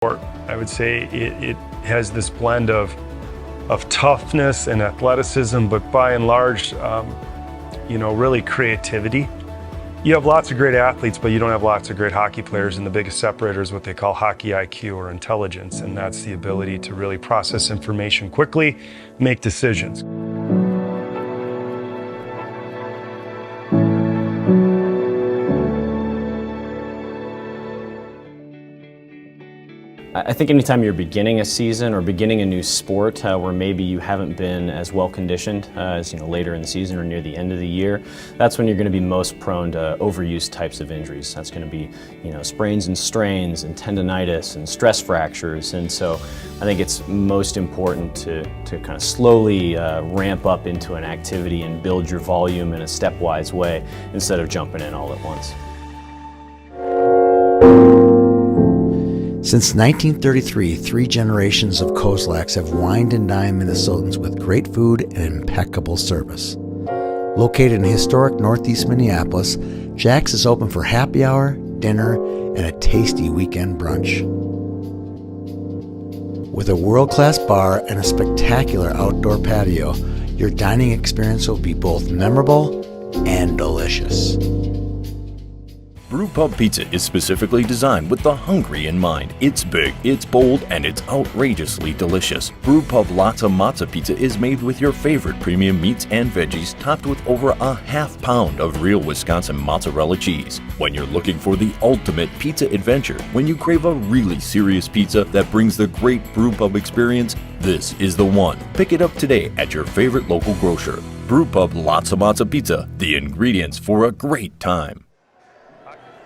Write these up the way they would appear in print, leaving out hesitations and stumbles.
I would say it has this blend of toughness and athleticism, but by and large, really creativity. You have lots of great athletes, but you don't have lots of great hockey players, and the biggest separator is what they call hockey IQ, or intelligence, and that's the ability to really process information quickly, make decisions. I think anytime you're beginning a season or beginning a new sport where maybe you haven't been as well conditioned as later in the season or near the end of the year, that's when you're going to be most prone to overuse types of injuries. That's going to be sprains and strains and tendonitis and stress fractures. And so I think it's most important to kind of slowly ramp up into an activity and build your volume in a stepwise way instead of jumping in all at once. Since 1933, 3 generations of Kozlaks have wined and dined Minnesotans with great food and impeccable service. Located in historic northeast Minneapolis, Jack's is open for happy hour, dinner, and a tasty weekend brunch. With a world-class bar and a spectacular outdoor patio, your dining experience will be both memorable and delicious. Brewpub Pizza is specifically designed with the hungry in mind. It's big, it's bold, and it's outrageously delicious. Brewpub Lots of Matza Pizza is made with your favorite premium meats and veggies, topped with over a half-pound of real Wisconsin mozzarella cheese. When you're looking for the ultimate pizza adventure, when you crave a really serious pizza that brings the great Brewpub experience, this is the one. Pick it up today at your favorite local grocer. Brewpub Lots of Matza Pizza, the ingredients for a great time.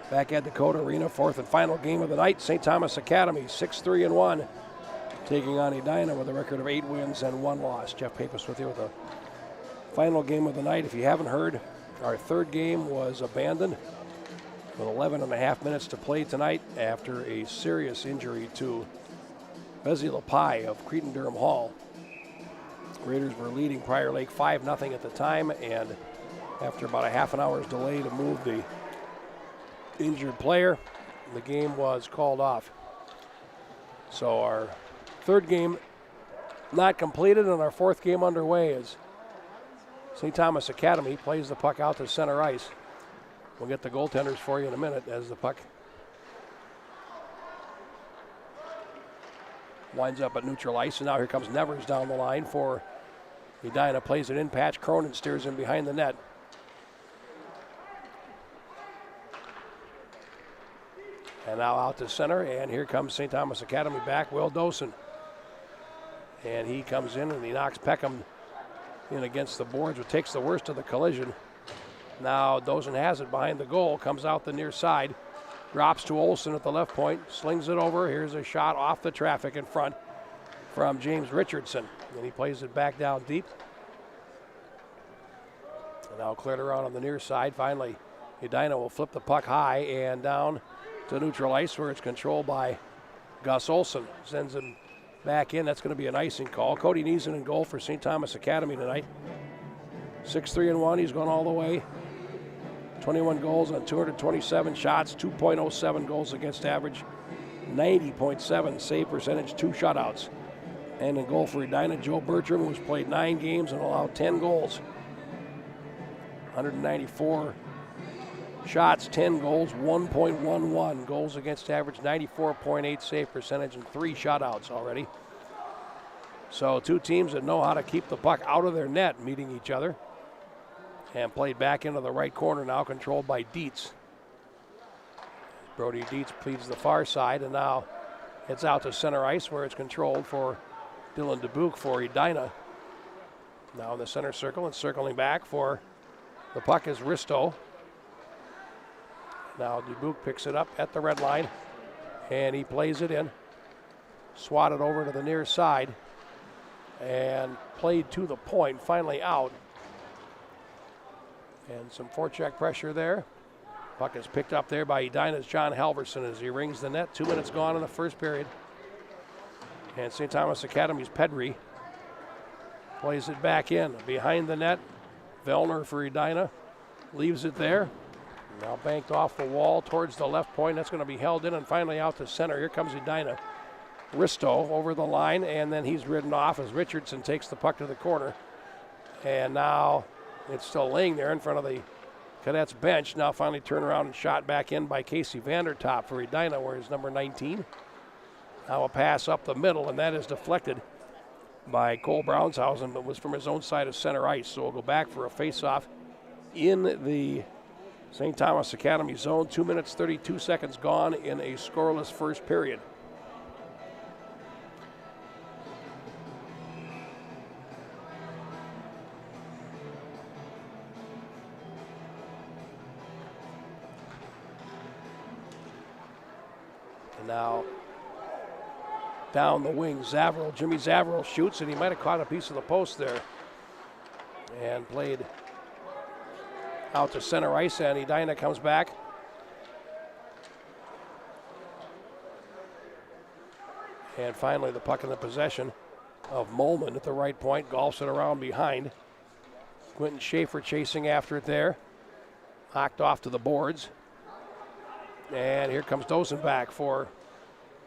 Back at Dakota Arena, 4th and final game of the night. St. Thomas Academy, 6-3-1, taking on Edina with a record of 8 wins and 1 loss. Jeff Pappas with you with the final game of the night. If you haven't heard, our third game was abandoned with 11 and a half minutes to play tonight after a serious injury to Bezzy Lepai of Cretin-Durham Hall. Raiders were leading Prior Lake 5-0 at the time, and after about a half an hour's delay to move the injured player, the game was called off. So our third game not completed, and our fourth game underway as St. Thomas Academy plays the puck out to center ice. We'll get the goaltenders for you in a minute as the puck winds up at neutral ice, and now here comes Nevers down the line for Edina, plays it in patch. Cronin steers him behind the net. And now out to center, and here comes St. Thomas Academy back, Will Dosen. And he comes in and he knocks Peckham in against the boards, which takes the worst of the collision. Now Dosen has it behind the goal, comes out the near side, drops to Olsen at the left point, slings it over. Here's a shot off the traffic in front from James Richardson. And he plays it back down deep. And now cleared around on the near side. Finally, Edina will flip the puck high and down to neutral ice, where it's controlled by Gus Olsen. Sends him back in. That's going to be an icing call. Cody Neeson in goal for St. Thomas Academy tonight. 6-3-1. He's gone all the way. 21 goals on 227 shots, 2.07 goals against average, 90.7 save percentage, 2 shutouts. And in goal for Edina, Joe Bertram, who's played 9 games and allowed 10 goals. 194 shots, 10 goals, 1.11 goals against average, 94.8 save percentage, and 3 shutouts already. So 2 teams that know how to keep the puck out of their net meeting each other. And played back into the right corner now, controlled by Dietz. Brody Dietz pleads the far side, and now it's out to center ice, where it's controlled for Dylan Dubuque for Edina. Now in the center circle, and circling back for the puck is Risto. Now Dubuque picks it up at the red line, and he plays it in. Swatted over to the near side, and played to the point, finally out. And some forecheck pressure there. Puck is picked up there by Edina's John Halverson as he rings the net. 2 minutes gone in the first period. And St. Thomas Academy's Pedri plays it back in. Behind the net, Vellner for Edina. Leaves it there. Now banked off the wall towards the left point. That's going to be held in, and finally out to center. Here comes Edina. Risto over the line, and then he's ridden off as Richardson takes the puck to the corner. And now it's still laying there in front of the Cadets bench. Now finally turned around and shot back in by Casey Vandertop for Edina, where he's number 19. Now a pass up the middle, and that is deflected by Cole Brownshausen, but was from his own side of center ice. So we'll go back for a face-off in the St. Thomas Academy zone. 2 minutes, 32 seconds gone in a scoreless first period. And now down the wing, Jimmy Zavril shoots, and he might have caught a piece of the post there. And played out to center ice, and Edina comes back. And finally the puck in the possession of Molman at the right point, golfs it around behind. Quentin Schaefer chasing after it there. Knocked off to the boards. And here comes Dosenbach for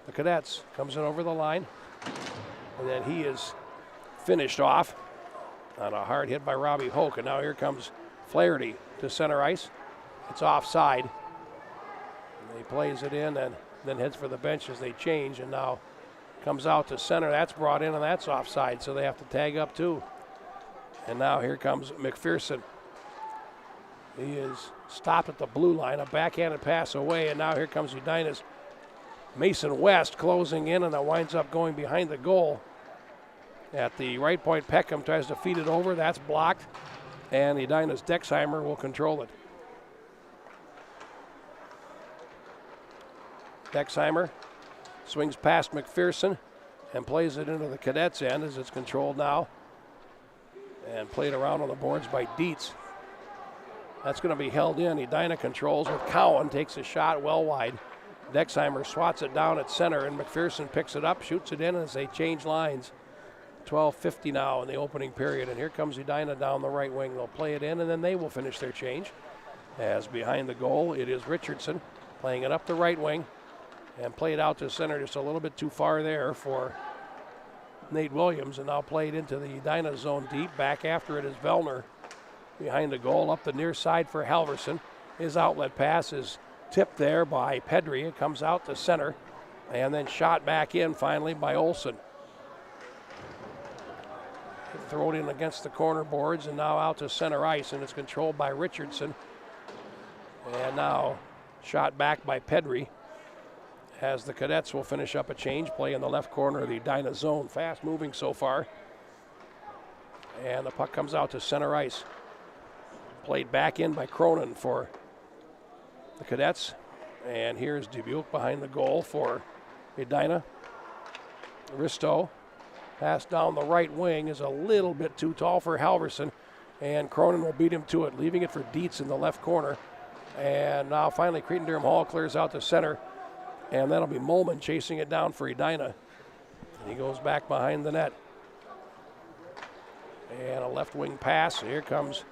the Cadets. Comes in over the line. And then he is finished off on a hard hit by Robbie Hoke. And now here comes Flaherty to center ice. It's offside. And he plays it in and then heads for the bench as they change. And now comes out to center. That's brought in and that's offside. So they have to tag up too. And now here comes McPherson. He is stopped at the blue line. A backhanded pass away. And now here comes Edina's Mason West closing in, and that winds up going behind the goal. At the right point, Peckham tries to feed it over. That's blocked, and Edina's Dexheimer will control it. Dexheimer swings past McPherson and plays it into the Cadets' end as it's controlled now. And played around on the boards by Dietz. That's going to be held in. Edina controls with Cowan, takes a shot well wide. Dexheimer swats it down at center, and McPherson picks it up, shoots it in as they change lines. 12:50 now in the opening period, and here comes Edina down the right wing. They'll play it in, and then they will finish their change. As behind the goal, it is Richardson playing it up the right wing and played out to center just a little bit too far there for Nate Williams, and now played into the Edina zone deep. Back after it is Vellner behind the goal up the near side for Halverson. His outlet pass is tipped there by Pedri. It comes out to center and then shot back in finally by Olsen. Thrown in against the corner boards and now out to center ice, and it's controlled by Richardson. And now shot back by Pedri as the Cadets will finish up a change play in the left corner of the Edina zone. Fast moving so far. And the puck comes out to center ice. Played back in by Cronin for the Cadets. And here's Dubuque behind the goal for Edina. Risto. Pass down the right wing is a little bit too tall for Halverson. And Cronin will beat him to it, leaving it for Dietz in the left corner. And now finally Cretin-Derham Hall clears out to center. And that'll be Molman chasing it down for Edina. He goes back behind the net. And a left wing pass. Here comes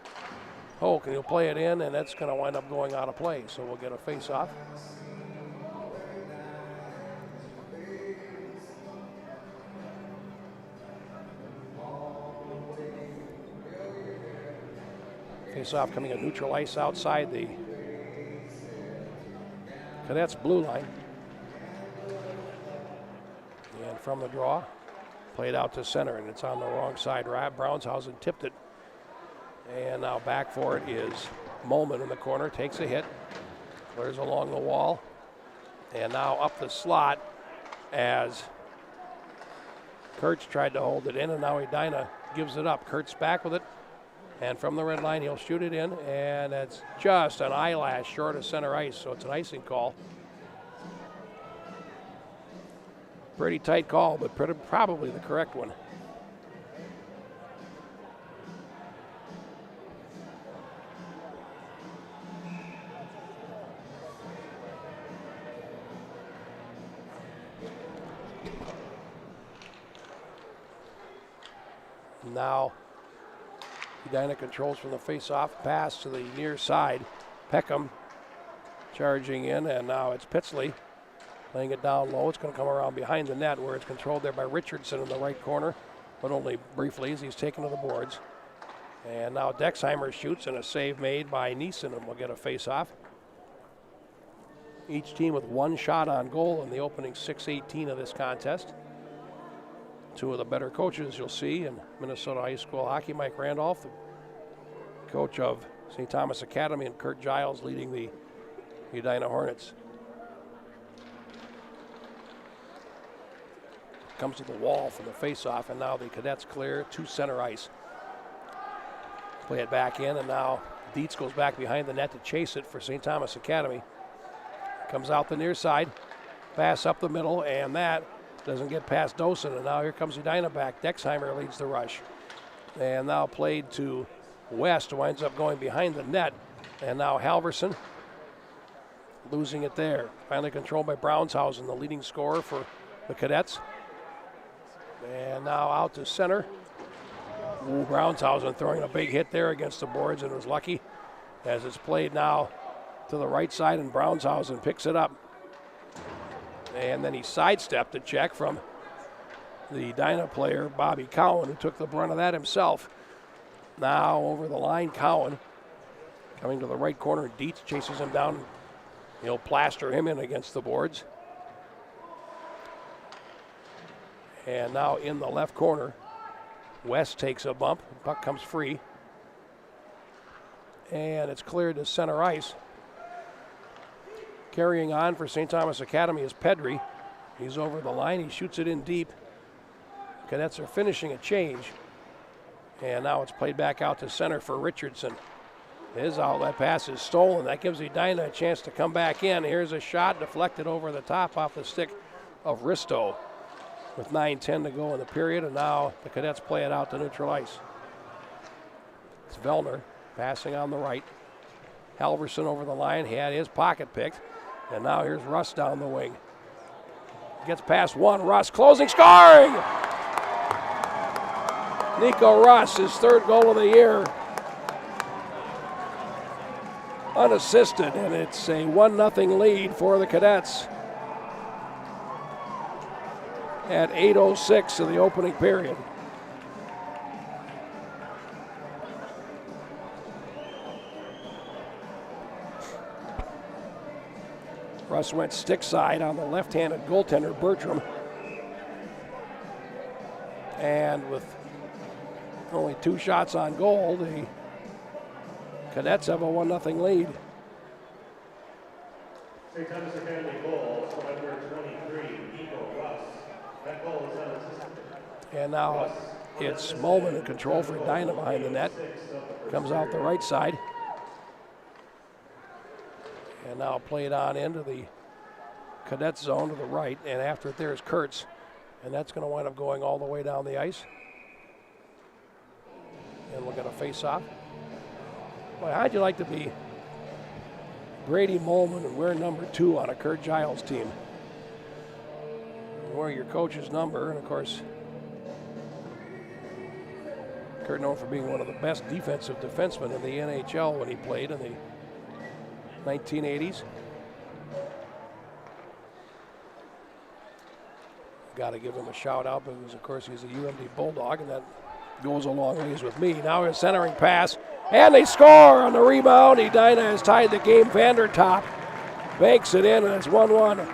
Hoke, and he'll play it in, and that's going to wind up going out of play. So we'll get a face-off. Face-off coming at neutral ice outside the Cadets' blue line. And from the draw, played out to center, and it's on the wrong side. Brownshausen tipped it. And now back for it is Molman in the corner, takes a hit, clears along the wall, and now up the slot as Kurtz tried to hold it in, and now Edina gives it up. Kurtz back with it, and from the red line he'll shoot it in, and it's just an eyelash short of center ice, so it's an icing call. Pretty tight call, but probably the correct one. Now Edina controls from the face-off, pass to the near side. Peckham charging in, and now it's Pitsley Laying it down low. It's going to come around behind the net where it's controlled there by Richardson in the right corner, but only briefly as he's taken to the boards. And now Dexheimer shoots, and a save made by Neeson, and will get a face-off. Each team with one shot on goal in the opening 6:18 of this contest. Two of the better coaches you'll see in Minnesota high school hockey, Mike Randolph, the coach of St. Thomas Academy, and Kurt Giles leading the Edina Hornets. Comes to the wall from the face-off, and now the Cadets clear to center ice. Play it back in, and now Dietz goes back behind the net to chase it for St. Thomas Academy. Comes out the near side, pass up the middle, and that doesn't get past Dosen, and now here comes Edina back. Dexheimer leads the rush. And now played to West, who winds up going behind the net. And now Halverson losing it there. Finally controlled by Brownshausen, the leading scorer for the Cadets. And now out to center. Ooh, Brownshausen throwing a big hit there against the boards, and was lucky as it's played now to the right side, and Brownshausen picks it up. And then he sidestepped a check from the Edina player, Bobby Cowan, who took the brunt of that himself. Now over the line, Cowan coming to the right corner. Dietz chases him down. He'll plaster him in against the boards. And now in the left corner, West takes a bump. Puck comes free. And it's cleared to center ice. Carrying on for St. Thomas Academy is Pedri. He's over the line. He shoots it in deep. Cadets are finishing a change. And now it's played back out to center for Richardson. His outlet pass is stolen. That gives Edina a chance to come back in. Here's a shot deflected over the top off the stick of Risto with 9:10 to go in the period. And now the Cadets play it out to neutral ice. It's Vellner passing on the right. Halverson over the line. He had his pocket picked. And now here's Russ down the wing. Gets past one. Russ closing, scoring! Nico Russ, his third goal of the year. Unassisted, and it's a 1-0 lead for the Cadets at 8:06 of the opening period. Russ went stick side on the left-handed goaltender, Bertram. And with only 2 shots on goal, the Cadets have a 1-0 lead. St. Thomas Academy goal, number 23, Nico Russ. That goal is unassisted. And now it's Mulman in control for Edina behind the net. Comes out the right side. And now played on into the Cadet zone to the right. And after it there is Kurtz. And that's going to wind up going all the way down the ice. And we'll get a face-off. Boy, how'd you like to be Brady Mulman and wear number 2 on a Kurt Giles team? Wear your coach's number, and of course, Kurt known for being one of the best defensive defensemen in the NHL when he played in the 1980s. Got to give him a shout out because, of course, he's a UMD Bulldog, and that goes a long ways with me. Now his centering pass, and they score on the rebound. Edina has tied the game. Vandertop banks it in, and it's 1-1.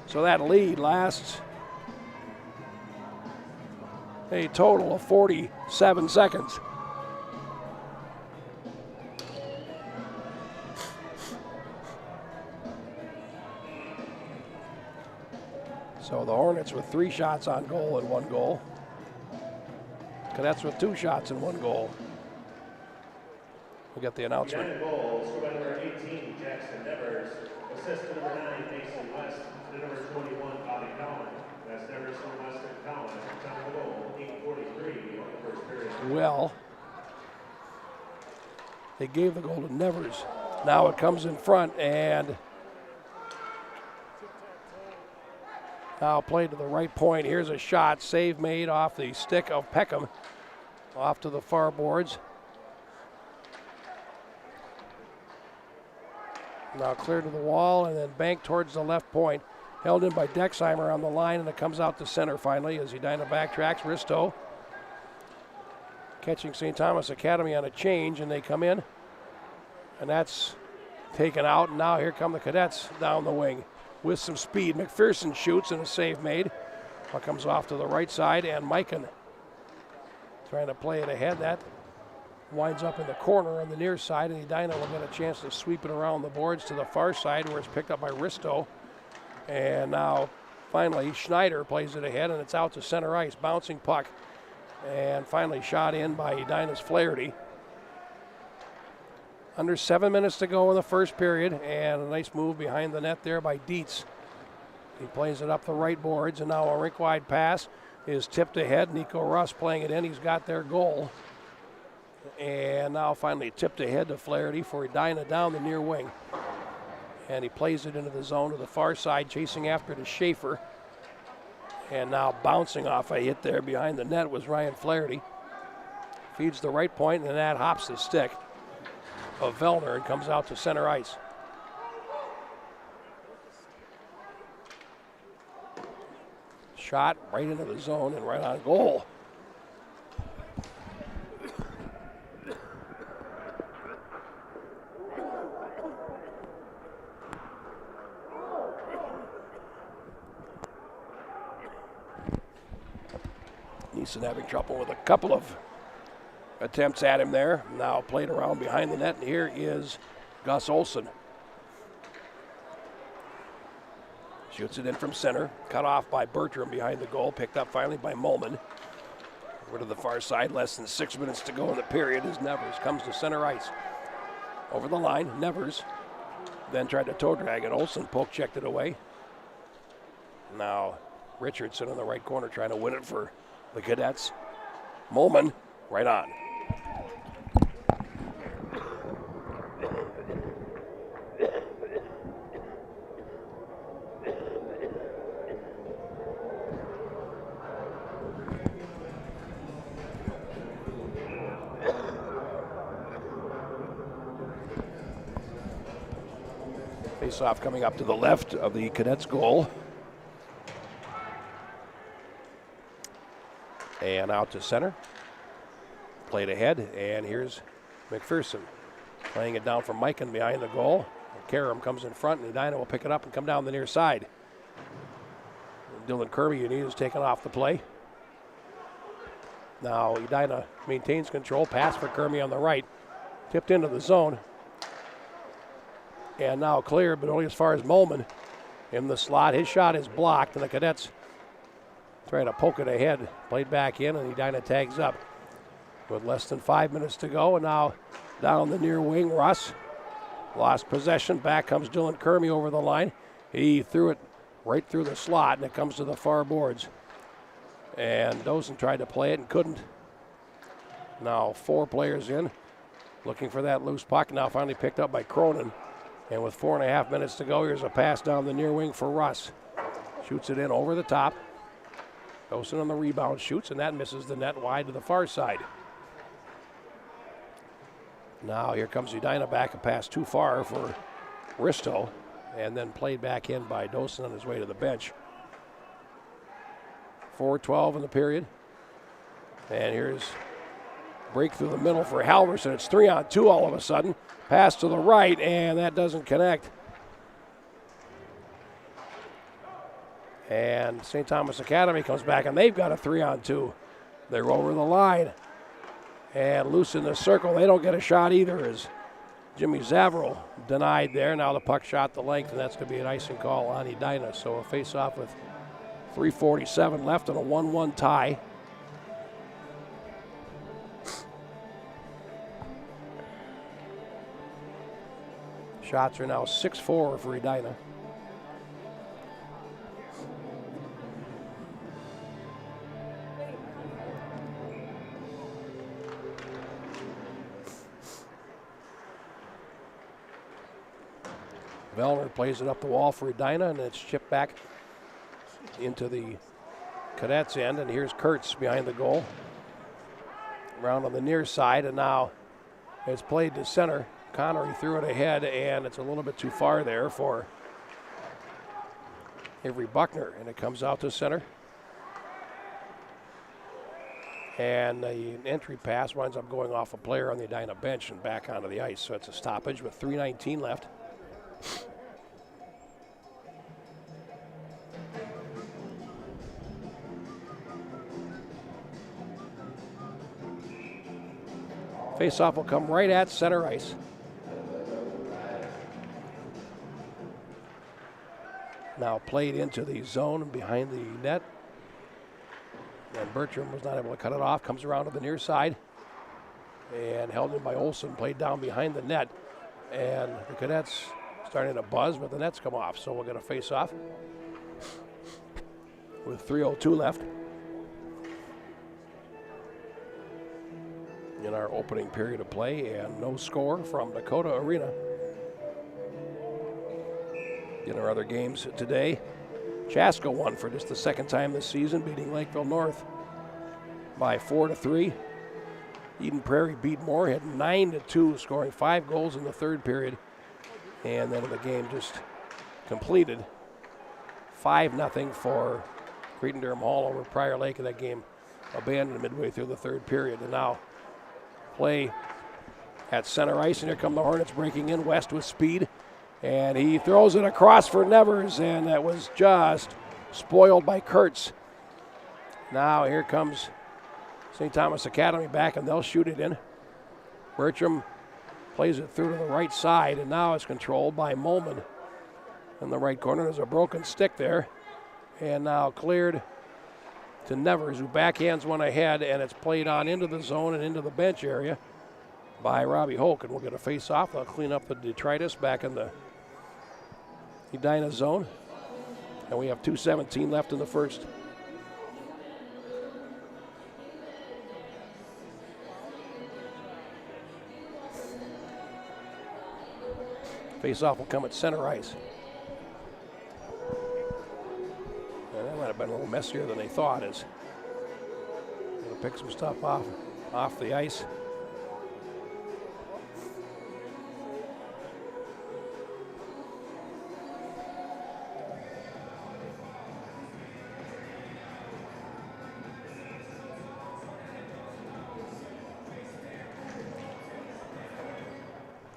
So that lead lasts a total of 47 seconds. So the Hornets with 3 shots on goal and 1 goal. Cadets with 2 shots and 1 goal. We'll get the announcement. Behind the goal, scored by number 18, Jackson Nevers. Assist to number 9, Mason West. To number 21, Bobby Cowan. That's Nevers from West and Cowan. Time of the goal, 8:43 of the first period. Well, they gave the goal to Nevers. Now it comes in front, and now played to the right point. Here's a shot, save made off the stick of Peckham. Off to the far boards. Now clear to the wall and then banked towards the left point. Held in by Dexheimer on the line, and it comes out to center finally as Edina backtracks. Risto catching St. Thomas Academy on a change, and they come in. And that's taken out, and now here come the Cadets down the wing with some speed. McPherson shoots and a save made. Puck comes off to the right side, and Mikan trying to play it ahead. That winds up in the corner on the near side, and Edina will get a chance to sweep it around the boards to the far side where it's picked up by Risto. And now finally Schneider plays it ahead, and it's out to center ice. Bouncing puck, and finally shot in by Edina's Flaherty. Under 7 minutes to go in the first period, and a nice move behind the net there by Dietz. He plays it up the right boards, and now a rink-wide pass is tipped ahead. Nico Russ playing it in. He's got their goal. And now finally tipped ahead to Flaherty for Edina down the near wing. And he plays it into the zone to the far side, chasing after it is Schaefer. And now bouncing off a hit there behind the net was Ryan Flaherty. Feeds the right point, and that hops the stick of Vellner and comes out to center ice. Shot right into the zone and right on goal. Neeson having trouble with a couple of attempts at him there. Now played around behind the net, and here is Gus Olsen. Shoots it in from center, cut off by Bertram behind the goal, picked up finally by Molman. Over to the far side, less than 6 minutes to go in the period as Nevers comes to center ice. Over the line, Nevers then tried to toe drag it. Olsen poke checked it away. Now Richardson in the right corner trying to win it for the Cadets. Molman right on. Face-off coming up to the left of the Cadets' goal. And out to center. Played ahead, and here's McPherson. Playing it down from Mikan behind the goal. Karam comes in front, and Edina will pick it up and come down the near side. Dylan Kirby, is taken off the play. Now Edina maintains control. Pass for Kirby on the right. Tipped into the zone. And now cleared, but only as far as Molman in the slot. His shot is blocked, and the Cadets trying to poke it ahead. Played back in, and Edina tags up with less than 5 minutes to go. And now down the near wing, Russ lost possession. Back comes Dylan Kirby over the line. He threw it right through the slot, and it comes to the far boards. And Dosen tried to play it and couldn't. Now 4 players in, looking for that loose puck. Now finally picked up by Cronin. And with 4.5 minutes to go, here's a pass down the near wing for Russ. Shoots it in over the top. Dosen on the rebound shoots, and that misses the net wide to the far side. Now here comes Edina back, a pass too far for Risto, and then played back in by Dosen on his way to the bench. 4:12 in the period. And here's break through the middle for Halverson. It's 3-on-2 all of a sudden. Pass to the right, and that doesn't connect. And St. Thomas Academy comes back, and they've got a 3-on-2. They're over the line and loose in the circle. They don't get a shot either as Jimmy Zavril denied there. Now the puck shot the length, and that's going to be an icing call on Edina. So a face-off with 3:47 left and a 1-1 tie. Shots are now 6-4 for Edina. Vellner plays it up the wall for Edina, and it's chipped back into the Cadets' end. And here's Kurtz behind the goal. Around on the near side, and now it's played to center. Connery threw it ahead, and it's a little bit too far there for Avery Buckner, and it comes out to center. And the entry pass winds up going off a player on the Edina bench and back onto the ice. So it's a stoppage with 3:19 left. Face-off will come right at center ice. Now played into the zone behind the net. And Bertram was not able to cut it off. Comes around to the near side. And held in by Olsen. Played down behind the net. And the Cadets starting to buzz, but the nets come off. So we're going to face off with 3:02 left in our opening period of play, and no score from Dakota Arena. In our other games today, Chaska won for just the second time this season, beating Lakeville North by 4-3. Eden Prairie beat Moorhead 9-2, scoring 5 goals in the third period. And then the game just completed 5-0 for Cretin-Derham Hall over Prior Lake, and that game abandoned midway through the third period. And now play at center ice, and here come the Hornets breaking in. West with speed, and he throws it across for Nevers, and that was just spoiled by Kurtz. Now here comes St. Thomas Academy back, and they'll shoot it in. Bertram plays it through to the right side, and now it's controlled by Molman in the right corner. There's a broken stick there, and now cleared to Nevers, who backhands one ahead, and it's played on into the zone and into the bench area by Robbie Hoke, and we'll get a face-off. They'll clean up the detritus back in the Edina zone, and we have 2:17 left in the first. Face-off will come at center ice. That might have been a little messier than they thought. As they'll pick some stuff off the ice.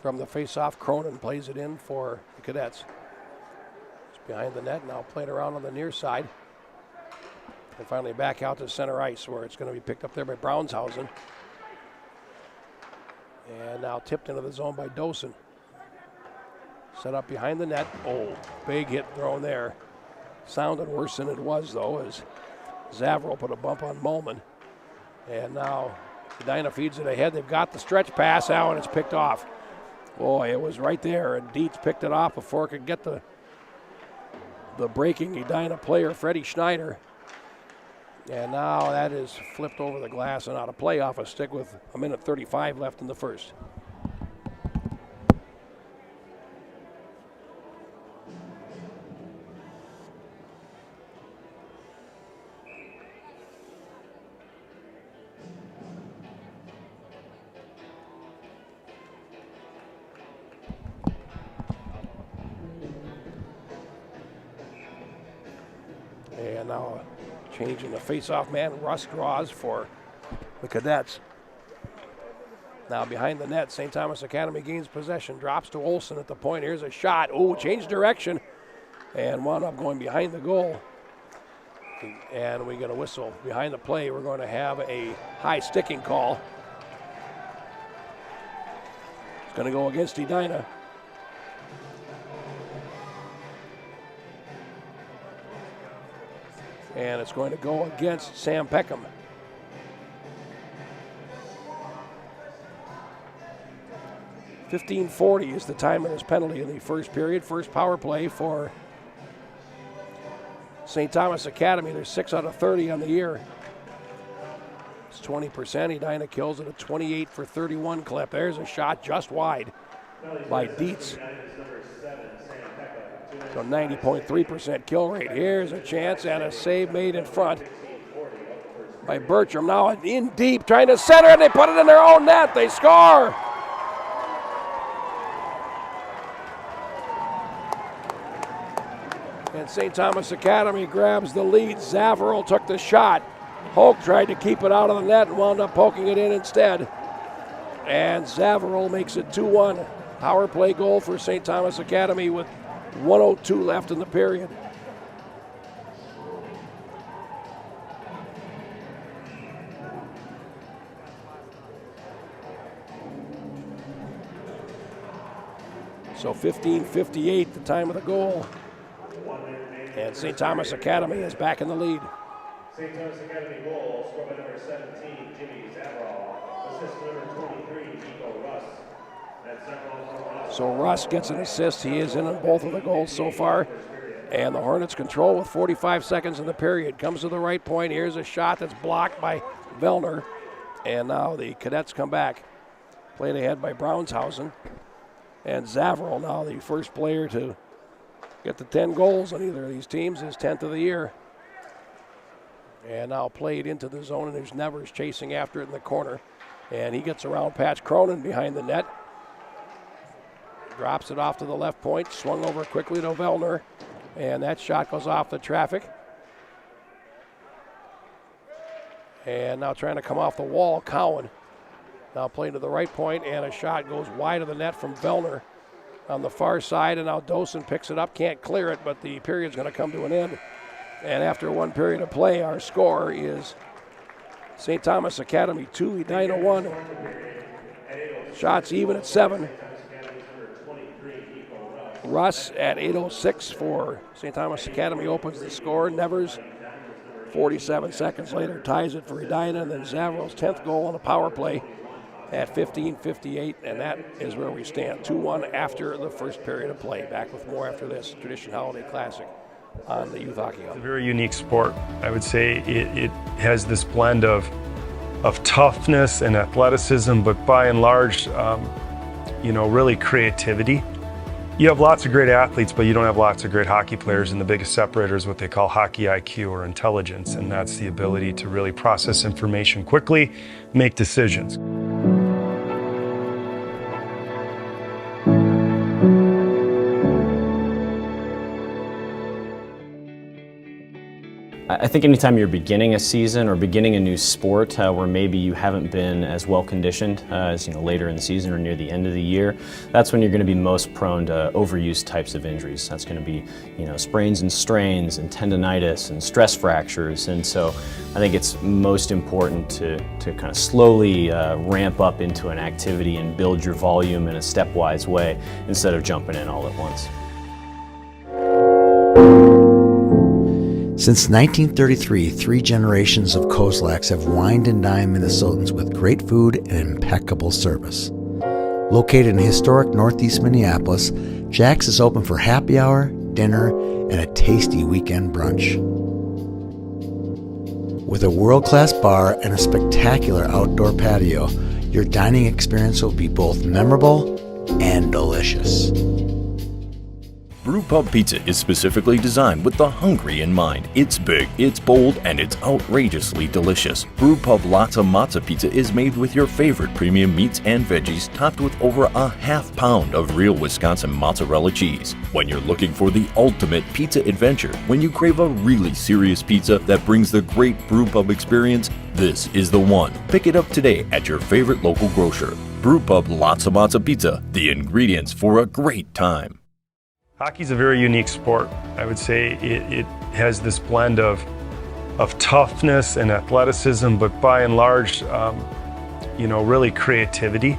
From the face-off, Cronin plays it in for the Cadets. It's behind the net, now played around on the near side. And finally back out to center ice, where it's going to be picked up there by Brownshausen. And now tipped into the zone by Dosen. Set up behind the net. Oh, big hit thrown there. Sounded worse than it was, though, as Zavro put a bump on Molman. And now Edina feeds it ahead. They've got the stretch pass out, and it's picked off. Boy, it was right there, and Dietz picked it off before it could get the breaking Edina player, Freddie Schneider. And now that is flipped over the glass and out of play off a stick with 1:35 left in the first. And now changing the face-off man. Russ draws for the Cadets. Now behind the net, St. Thomas Academy gains possession. Drops to Olsen at the point. Here's a shot. Oh, changed direction. And wound up going behind the goal. And we get a whistle. Behind the play, we're going to have a high sticking call. It's going to go against Edina. And it's going to go against Sam Peckham. .15:40 is the time of this penalty in the first period. First power play for St. Thomas Academy. They're 6 out of 30 on the year. It's 20%. Edina kills it a 28 for 31 clip. There's a shot just wide by Dietz. So 90.3% kill rate. Here's a chance and a save made in front by Bertram. Now in deep, trying to center, and they put it in their own net. They score. And St. Thomas Academy grabs the lead. Zavarel took the shot. Hoke tried to keep it out of the net and wound up poking it in instead. And Zavarel makes it 2-1. Power play goal for St. Thomas Academy with 1:02 left in the period. So 15:58, the time of the goal. And St. Thomas Academy is back in the lead. St. Thomas Academy goal scored by number 17, Jimmy Zavarol. Assist number 23, Nico Russ. And Zavarol from Russ. So Russ gets an assist. He is in on both of the goals so far. And the Hornets control with 45 seconds in the period. Comes to the right point. Here's a shot that's blocked by Vellner. And now the Cadets come back. Played ahead by Brownshausen. And Zavarel, now the first player to get to 10 goals on either of these teams, his 10th of the year. And now played into the zone, and there's Nevers chasing after it in the corner. And he gets around Patch Cronin behind the net. Drops it off to the left point, swung over quickly to Vellner. And that shot goes off the traffic. And now trying to come off the wall, Cowan. Now playing to the right point, and a shot goes wide of the net from Vellner on the far side, and now Dosen picks it up, can't clear it, but the period's going to come to an end. And after one period of play, our score is St. Thomas Academy 2, Edina 1. Shots even at 7. Russ at 8:06 for St. Thomas Academy opens the score. Nevers, 47 seconds later, ties it for Edina, and then Zavarel's 10th goal on a power play at 15:58, and that is where we stand. 2-1 after the first period of play. Back with more after this Tradition Holiday Classic on the Youth Hockey Hub. It's a very unique sport. I would say it has this blend of toughness and athleticism, but by and large, really creativity. You have lots of great athletes, but you don't have lots of great hockey players, and the biggest separator is what they call hockey IQ, or intelligence, and that's the ability to really process information quickly, make decisions. I think anytime you're beginning a season or beginning a new sport where maybe you haven't been as well conditioned as later in the season or near the end of the year, that's when you're going to be most prone to overuse types of injuries. That's going to be sprains and strains and tendonitis and stress fractures. And so I think it's most important to kind of slowly ramp up into an activity and build your volume in a stepwise way instead of jumping in all at once. Since 1933, 3 generations of Kozlaks have wined and dined Minnesotans with great food and impeccable service. Located in historic Northeast Minneapolis, Jack's is open for happy hour, dinner, and a tasty weekend brunch. With a world-class bar and a spectacular outdoor patio, your dining experience will be both memorable and delicious. Brewpub Pizza is specifically designed with the hungry in mind. It's big, it's bold, and it's outrageously delicious. Brewpub Lotta Matza Pizza is made with your favorite premium meats and veggies, topped with over a half-pound of real Wisconsin mozzarella cheese. When you're looking for the ultimate pizza adventure, when you crave a really serious pizza that brings the great Brewpub experience, this is the one. Pick it up today at your favorite local grocer. Brewpub Lotta Matza Pizza, the ingredients for a great time. Hockey's a very unique sport. I would say it has this blend of toughness and athleticism, but by and large, really creativity.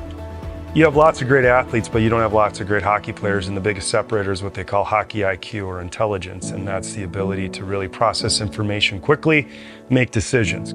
You have lots of great athletes, but you don't have lots of great hockey players, and the biggest separator is what they call hockey IQ, or intelligence, and that's the ability to really process information quickly, make decisions.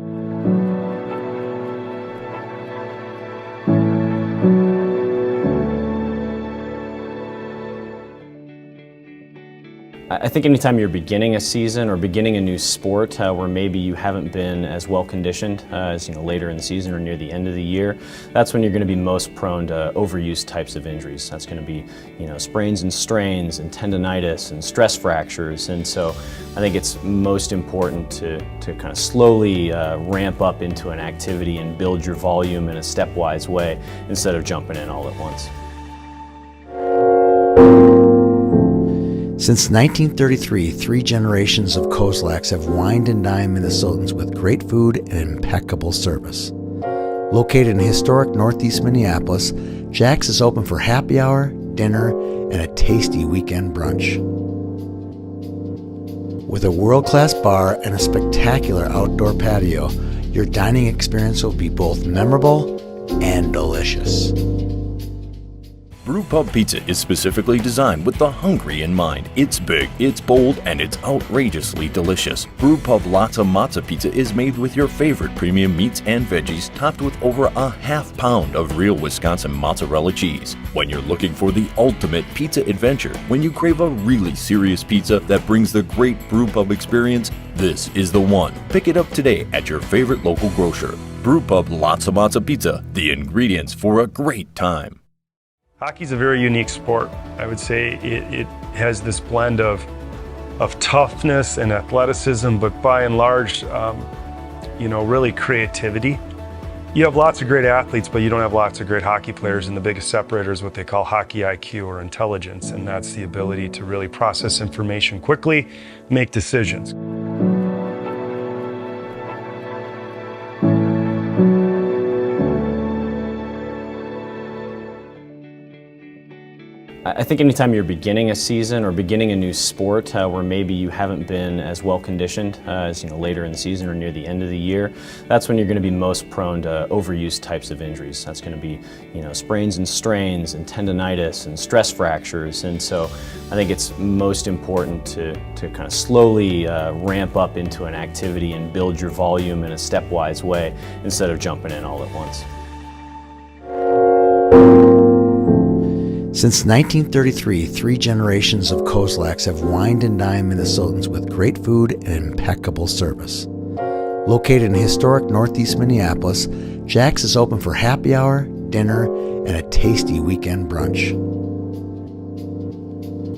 I think anytime you're beginning a season or beginning a new sport where maybe you haven't been as well conditioned as later in the season or near the end of the year, that's when you're going to be most prone to overuse types of injuries. That's going to be sprains and strains and tendonitis and stress fractures. And so I think it's most important to kind of slowly ramp up into an activity and build your volume in a stepwise way instead of jumping in all at once. Since 1933, 3 generations of Kozlaks have wined and dined Minnesotans with great food and impeccable service. Located in historic Northeast Minneapolis, Jack's is open for happy hour, dinner, and a tasty weekend brunch. With a world-class bar and a spectacular outdoor patio, your dining experience will be both memorable and delicious. Brewpub Pizza is specifically designed with the hungry in mind. It's big, it's bold, and it's outrageously delicious. Brewpub Lotta Matza Pizza is made with your favorite premium meats and veggies, topped with over a half pound of real Wisconsin mozzarella cheese. When you're looking for the ultimate pizza adventure, when you crave a really serious pizza that brings the great Brewpub experience, this is the one. Pick it up today at your favorite local grocer. Brewpub Lotta Matza Pizza, the ingredients for a great time. Hockey's a very unique sport. I would say it has this blend of toughness and athleticism, but by and large, really creativity. You have lots of great athletes, but you don't have lots of great hockey players, and the biggest separator is what they call hockey IQ or intelligence, and that's the ability to really process information quickly, make decisions. I think anytime you're beginning a season or beginning a new sport where maybe you haven't been as well conditioned as later in the season or near the end of the year, that's when you're going to be most prone to overuse types of injuries. That's going to be sprains and strains and tendonitis and stress fractures. And so I think it's most important to kind of slowly ramp up into an activity and build your volume in a stepwise way instead of jumping in all at once. Since 1933, 3 generations of Kozlaks have wined and dined Minnesotans with great food and impeccable service. Located in historic Northeast Minneapolis, Jack's is open for happy hour, dinner, and a tasty weekend brunch.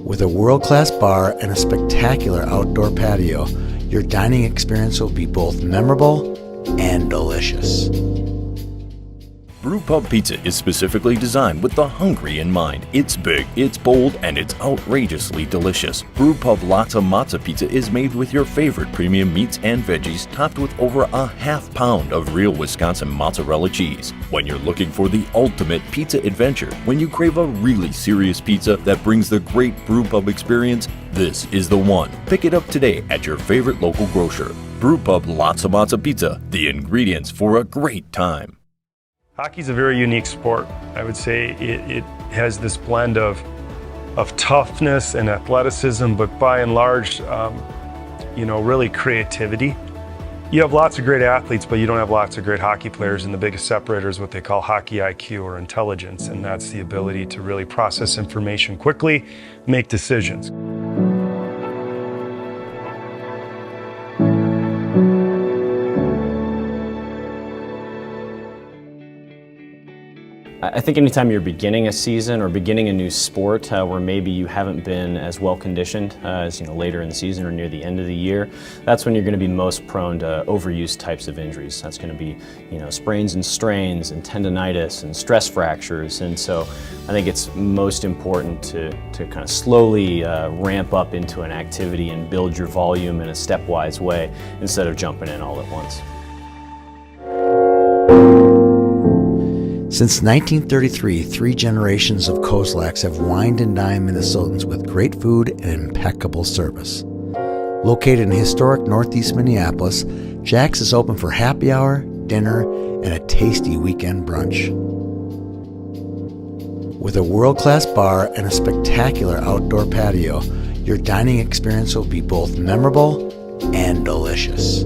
With a world-class bar and a spectacular outdoor patio, your dining experience will be both memorable and delicious. Brewpub Pizza is specifically designed with the hungry in mind. It's big, it's bold, and it's outrageously delicious. Brewpub Lotta Matza Pizza is made with your favorite premium meats and veggies, topped with over a half pound of real Wisconsin mozzarella cheese. When you're looking for the ultimate pizza adventure, when you crave a really serious pizza that brings the great Brewpub experience, this is the one. Pick it up today at your favorite local grocer. Brewpub Lotta Matza Pizza, the ingredients for a great time. Hockey's a very unique sport. I would say it has this blend of toughness and athleticism, but by and large, really creativity. You have lots of great athletes, but you don't have lots of great hockey players, and the biggest separator is what they call hockey IQ or intelligence, and that's the ability to really process information quickly, make decisions. I think anytime you're beginning a season or beginning a new sport where maybe you haven't been as well conditioned as later in the season or near the end of the year, that's when you're going to be most prone to overuse types of injuries. That's going to be sprains and strains and tendonitis and stress fractures. And so I think it's most important to kind of slowly ramp up into an activity and build your volume in a stepwise way instead of jumping in all at once. Since 1933, 3 generations of Kozlaks have wined and dined Minnesotans with great food and impeccable service. Located in historic Northeast Minneapolis, Jack's is open for happy hour, dinner, and a tasty weekend brunch. With a world-class bar and a spectacular outdoor patio, your dining experience will be both memorable and delicious.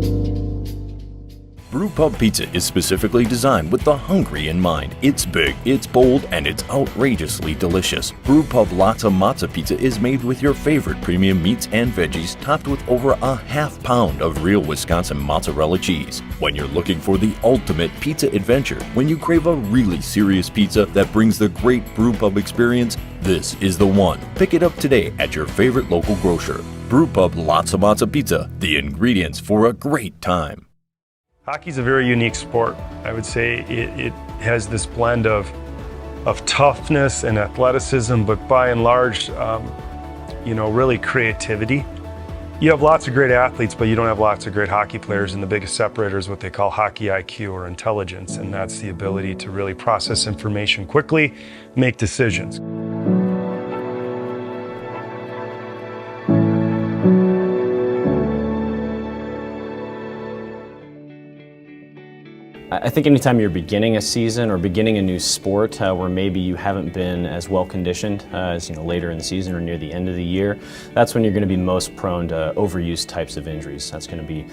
Brewpub Pizza is specifically designed with the hungry in mind. It's big, it's bold, and it's outrageously delicious. Brewpub Lotta Mozza Pizza is made with your favorite premium meats and veggies, topped with over a half pound of real Wisconsin mozzarella cheese. When you're looking for the ultimate pizza adventure, when you crave a really serious pizza that brings the great Brewpub experience, this is the one. Pick it up today at your favorite local grocer. Brewpub Lotta Mozza Pizza, the ingredients for a great time. Hockey's a very unique sport. I would say it has this blend of toughness and athleticism, but by and large, really creativity. You have lots of great athletes, but you don't have lots of great hockey players, and the biggest separator is what they call hockey IQ, or intelligence, and that's the ability to really process information quickly, make decisions. I think anytime you're beginning a season or beginning a new sport where maybe you haven't been as well conditioned as later in the season or near the end of the year, that's when you're going to be most prone to overuse types of injuries. That's going to be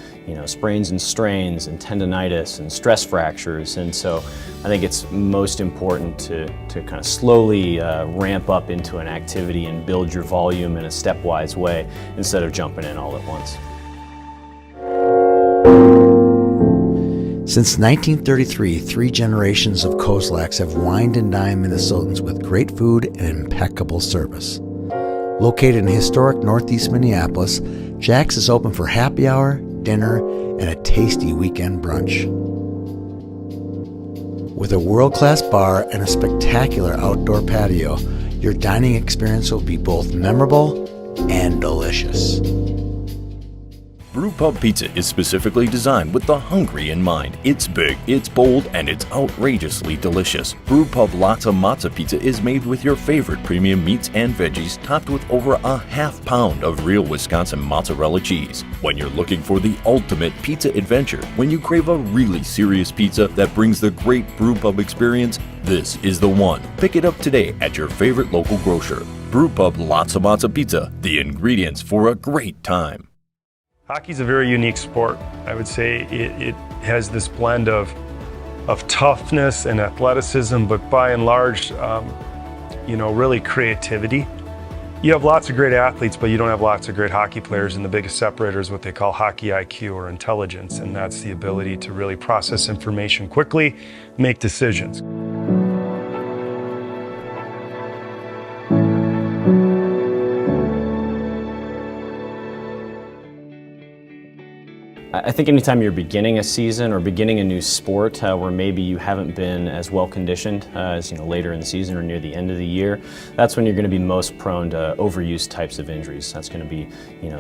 sprains and strains and tendonitis and stress fractures. And so I think it's most important to kind of slowly ramp up into an activity and build your volume in a stepwise way instead of jumping in all at once. Since 1933, 3 generations of Kozlaks have wined and dined Minnesotans with great food and impeccable service. Located in historic northeast Minneapolis, Jack's is open for happy hour, dinner, and a tasty weekend brunch. With a world-class bar and a spectacular outdoor patio, your dining experience will be both memorable and delicious. Brewpub Pizza is specifically designed with the hungry in mind. It's big, it's bold, and it's outrageously delicious. Brewpub Lotta Mozza Pizza is made with your favorite premium meats and veggies, topped with over a half pound of real Wisconsin mozzarella cheese. When you're looking for the ultimate pizza adventure, when you crave a really serious pizza that brings the great Brewpub experience, this is the one. Pick it up today at your favorite local grocer. Brewpub Lotta Mozza Pizza, the ingredients for a great time. Hockey's a very unique sport. I would say it has this blend of toughness and athleticism, but by and large, really creativity. You have lots of great athletes, but you don't have lots of great hockey players, and the biggest separator is what they call hockey IQ, or intelligence, and that's the ability to really process information quickly, make decisions. I think anytime you're beginning a season or beginning a new sport where maybe you haven't been as well conditioned as later in the season or near the end of the year, that's when you're going to be most prone to overuse types of injuries. That's going to be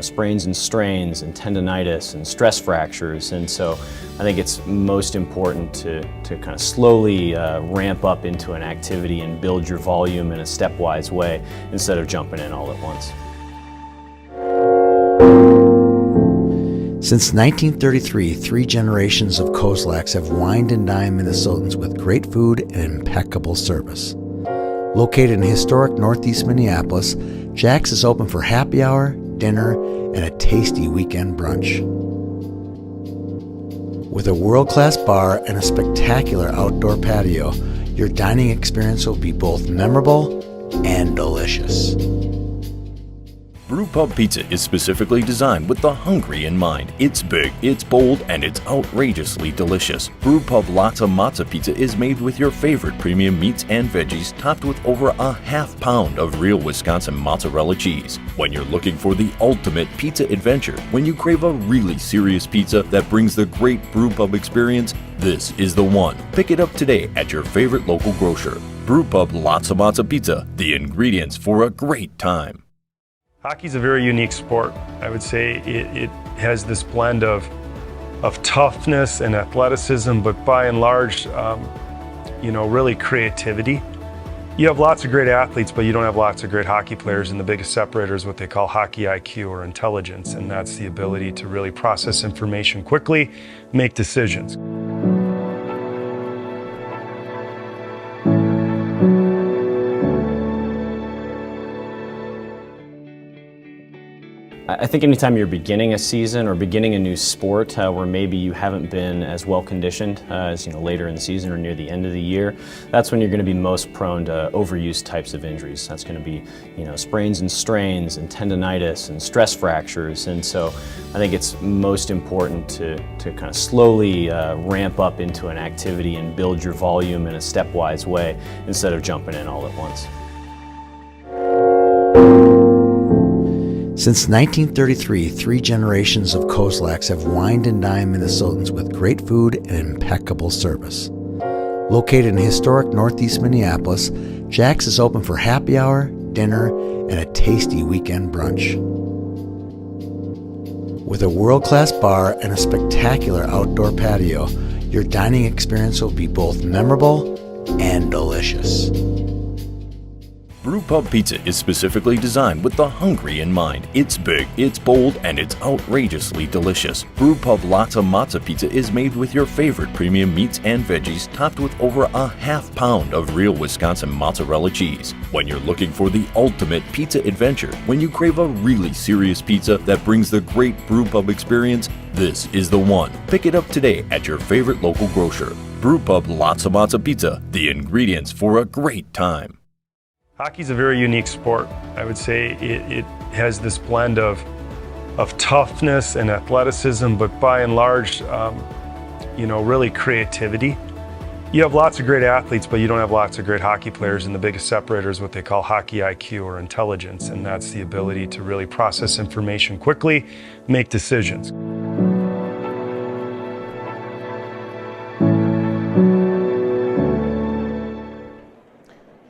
sprains and strains and tendonitis and stress fractures. And so I think it's most important to kind of slowly ramp up into an activity and build your volume in a stepwise way instead of jumping in all at once. Since 1933, 3 generations of Kozlaks have wined and dined Minnesotans with great food and impeccable service. Located in historic northeast Minneapolis, Jack's is open for happy hour, dinner, and a tasty weekend brunch. With a world-class bar and a spectacular outdoor patio, your dining experience will be both memorable and delicious. Brewpub Pizza is specifically designed with the hungry in mind. It's big, it's bold, and it's outrageously delicious. Brewpub Lotta Mozza Pizza is made with your favorite premium meats and veggies, topped with over a half pound of real Wisconsin mozzarella cheese. When you're looking for the ultimate pizza adventure, when you crave a really serious pizza that brings the great Brewpub experience, this is the one. Pick it up today at your favorite local grocer. Brewpub Lotta Mozza Pizza, the ingredients for a great time. Hockey's a very unique sport. I would say it has this blend of toughness and athleticism, but by and large, really creativity. You have lots of great athletes, but you don't have lots of great hockey players, and the biggest separator is what they call hockey IQ, or intelligence, and that's the ability to really process information quickly, make decisions. I think anytime you're beginning a season or beginning a new sport where maybe you haven't been as well conditioned as later in the season or near the end of the year, that's when you're going to be most prone to overuse types of injuries. That's going to be sprains and strains and tendonitis and stress fractures. And so I think it's most important to kind of slowly ramp up into an activity and build your volume in a stepwise way instead of jumping in all at once. Since 1933, 3 generations of Kozlaks have wined and dined Minnesotans with great food and impeccable service. Located in historic northeast Minneapolis, Jack's is open for happy hour, dinner, and a tasty weekend brunch. With a world-class bar and a spectacular outdoor patio, your dining experience will be both memorable and delicious. Brewpub Pizza is specifically designed with the hungry in mind. It's big, it's bold, and it's outrageously delicious. Brewpub Lotta Matza Pizza is made with your favorite premium meats and veggies, topped with over a half-pound of real Wisconsin mozzarella cheese. When you're looking for the ultimate pizza adventure, when you crave a really serious pizza that brings the great Brewpub experience, this is the one. Pick it up today at your favorite local grocer. Brewpub Lotta Matza Pizza, the ingredients for a great time. Hockey's a very unique sport. I would say it has this blend of toughness and athleticism, but by and large, really creativity. You have lots of great athletes, but you don't have lots of great hockey players, and the biggest separator is what they call hockey IQ or intelligence, and that's the ability to really process information quickly, make decisions.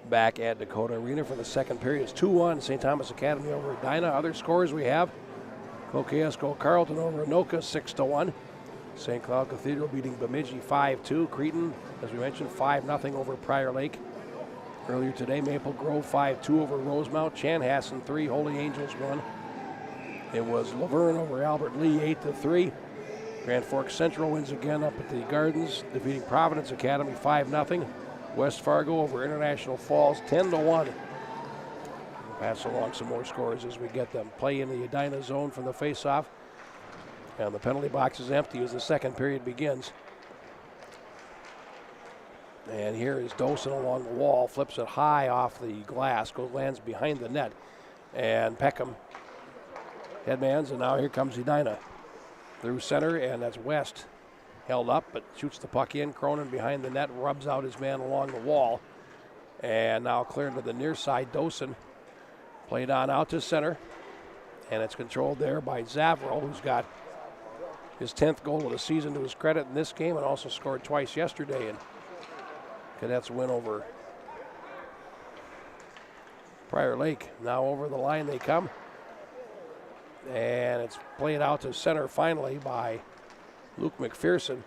Back at Dakota Arena for the second period. It's 2-1 St. Thomas Academy over Edina. Other scores we have: Kokoyesko Carleton over Anoka 6-1. St. Cloud Cathedral beating Bemidji 5-2. Cretin, as we mentioned, 5-0 over Prior Lake. Earlier today, Maple Grove 5-2 over Rosemount. Chanhassen 3, Holy Angels 1. It was Laverne over Albert Lee 8-3. Grand Forks Central wins again up at the Gardens, defeating Providence Academy 5-0. West Fargo over International Falls 10-1. We'll pass along some more scores as we get them. Play in the Edina zone from the faceoff. And the penalty box is empty as the second period begins. And here is Dosen along the wall, flips it high off the glass, lands behind the net. And Peckham headmans, and now here comes Edina. Through center, and that's West. Held up, but shoots the puck in. Cronin behind the net, rubs out his man along the wall. And now cleared to the near side. Dosen played on out to center. And it's controlled there by Zavro, who's got his 10th goal of the season to his credit in this game and also scored twice yesterday. And Cadets win over Prior Lake. Now over the line they come. And it's played out to center finally by Luke McPherson.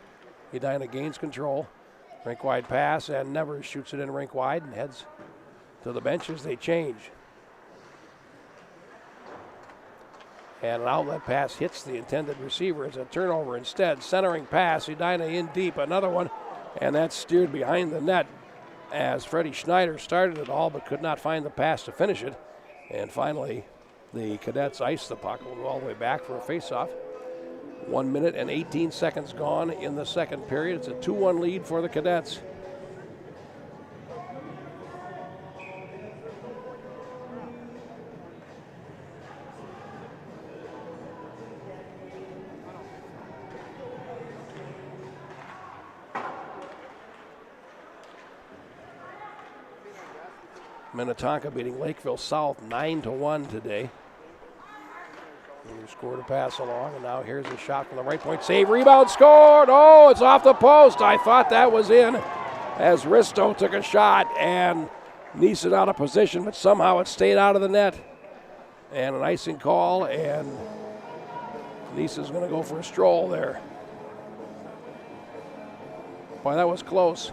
Edina gains control. Rink wide pass, and Nevers shoots it in rink wide and heads to the bench as they change. And an outlet pass hits the intended receiver. It's a turnover instead. Centering pass, Edina in deep, another one, and that's steered behind the net as Freddie Schneider started it all but could not find the pass to finish it. And finally, the Cadets ice the puck. We'll go all the way back for a faceoff. 1 minute and 18 seconds gone in the second period. It's a 2-1 lead for the Cadets. Minnetonka beating Lakeville South 9-1 today. And scored a pass along, and now here's a shot from the right point. Save, rebound, scored! Oh, it's off the post. I thought that was in as Risto took a shot and Neeson out of position, but somehow it stayed out of the net. And an icing call, and Neeson's going to go for a stroll there. Boy, that was close.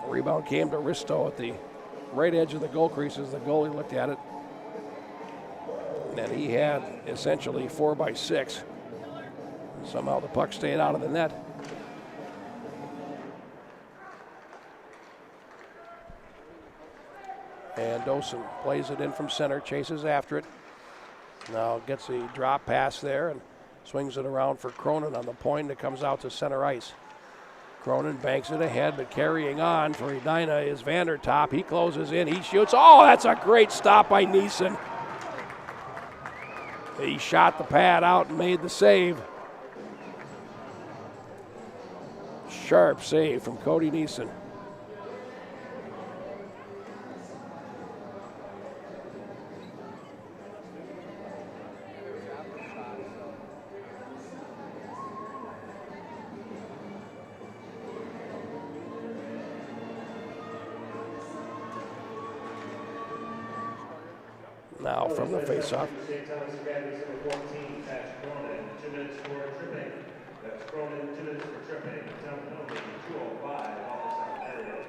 Rebound came to Risto at the right edge of the goal crease as the goalie looked at it. And he had essentially 4x6. Somehow the puck stayed out of the net. And Dosen plays it in from center, chases after it. Now gets the drop pass there and swings it around for Cronin on the point, and it comes out to center ice. Cronin banks it ahead, but carrying on for Edina is Vandertop. He closes in, he shoots. Oh, that's a great stop by Neeson. He shot the pad out and made the save. Sharp save from Cody Neeson. Now from the faceoff. St. Thomas Academy's number 14, Patch Cronin, 2 minutes for tripping. That's Cronin, 2 minutes for tripping. Time penalty, 2:05, offside period.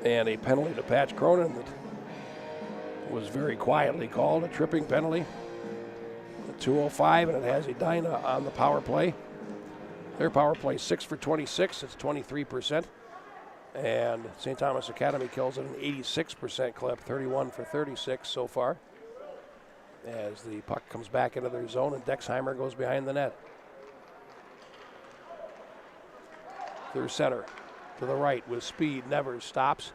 And a penalty to Patch Cronin that was very quietly called a tripping penalty. 2:05, and it has Edina on the power play. Their power play 6 for 26, it's 23%. And St. Thomas Academy kills at an 86% clip, 31 for 36 so far. As the puck comes back into their zone and Dexheimer goes behind the net. Through center, to the right with speed, Nevers stops.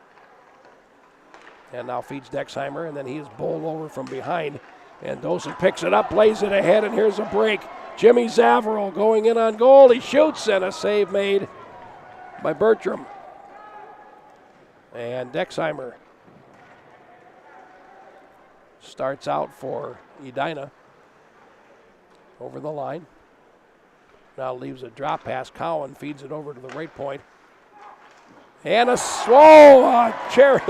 And now feeds Dexheimer, and then he is bowled over from behind. And Dosen picks it up, lays it ahead, and here's a break. Jimmy Zavarel going in on goal, he shoots, and a save made by Bertram. And Dexheimer starts out for Edina over the line. Now leaves a drop pass. Cowan feeds it over to the right point. And a Cherry.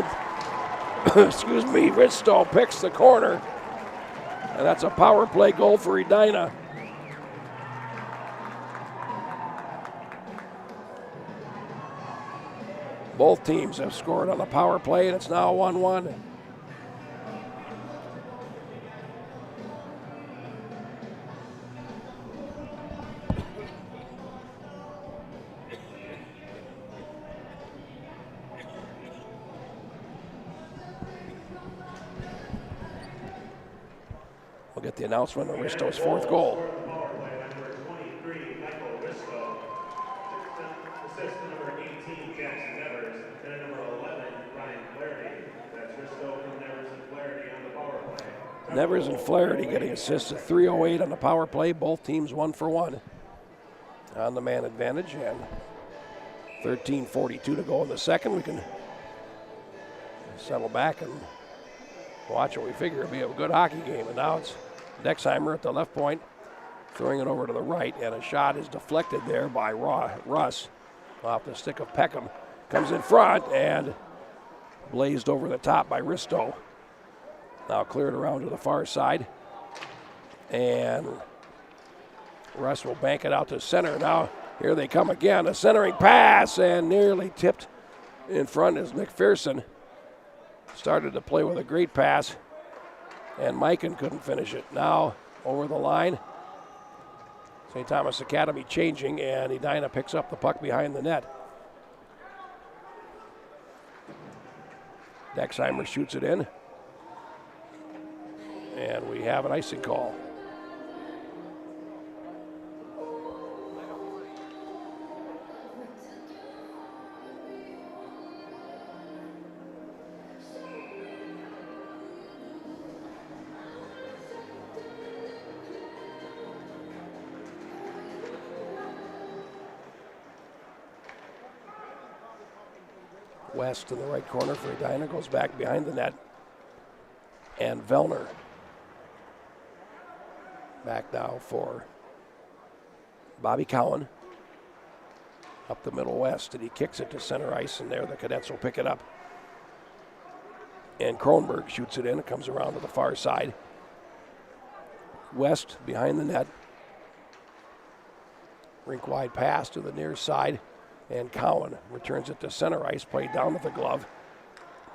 Excuse me, Risto picks the corner. And that's a power play goal for Edina. Both teams have scored on the power play, and it's now 1-1. We'll get the announcement of Risto's fourth goal. Power play by number 23, Michael Risto. Assist to number 18, Jackson Nevers. And at number 11, Ryan Flaherty. That's Risto from Nevers and Flaherty on the power play. Nevers and Flaherty getting assists at 3:08 on the power play. Both teams 1 for 1 on the man advantage, and 13:42 to go in the second. We can settle back and watch what we figure will be a good hockey game. And now it's Dexheimer at the left point, throwing it over to the right, and a shot is deflected there by Russ off the stick of Peckham. Comes in front and blazed over the top by Risto. Now cleared around to the far side. And Russ will bank it out to center. Now here they come again. A centering pass, and nearly tipped in front is McPherson. Started to play with a great pass, and Mikan couldn't finish it. Now over the line. St. Thomas Academy changing, and Edina picks up the puck behind the net. Dexheimer shoots it in. And we have an icing call. West in the right corner for Edina, goes back behind the net. And Vellner back now for Bobby Cowan. Up the middle West, and he kicks it to center ice, and there the Cadets will pick it up. And Kronberg shoots it in. It comes around to the far side. West behind the net. Rink wide pass to the near side. And Cowan returns it to center ice, played down with the glove.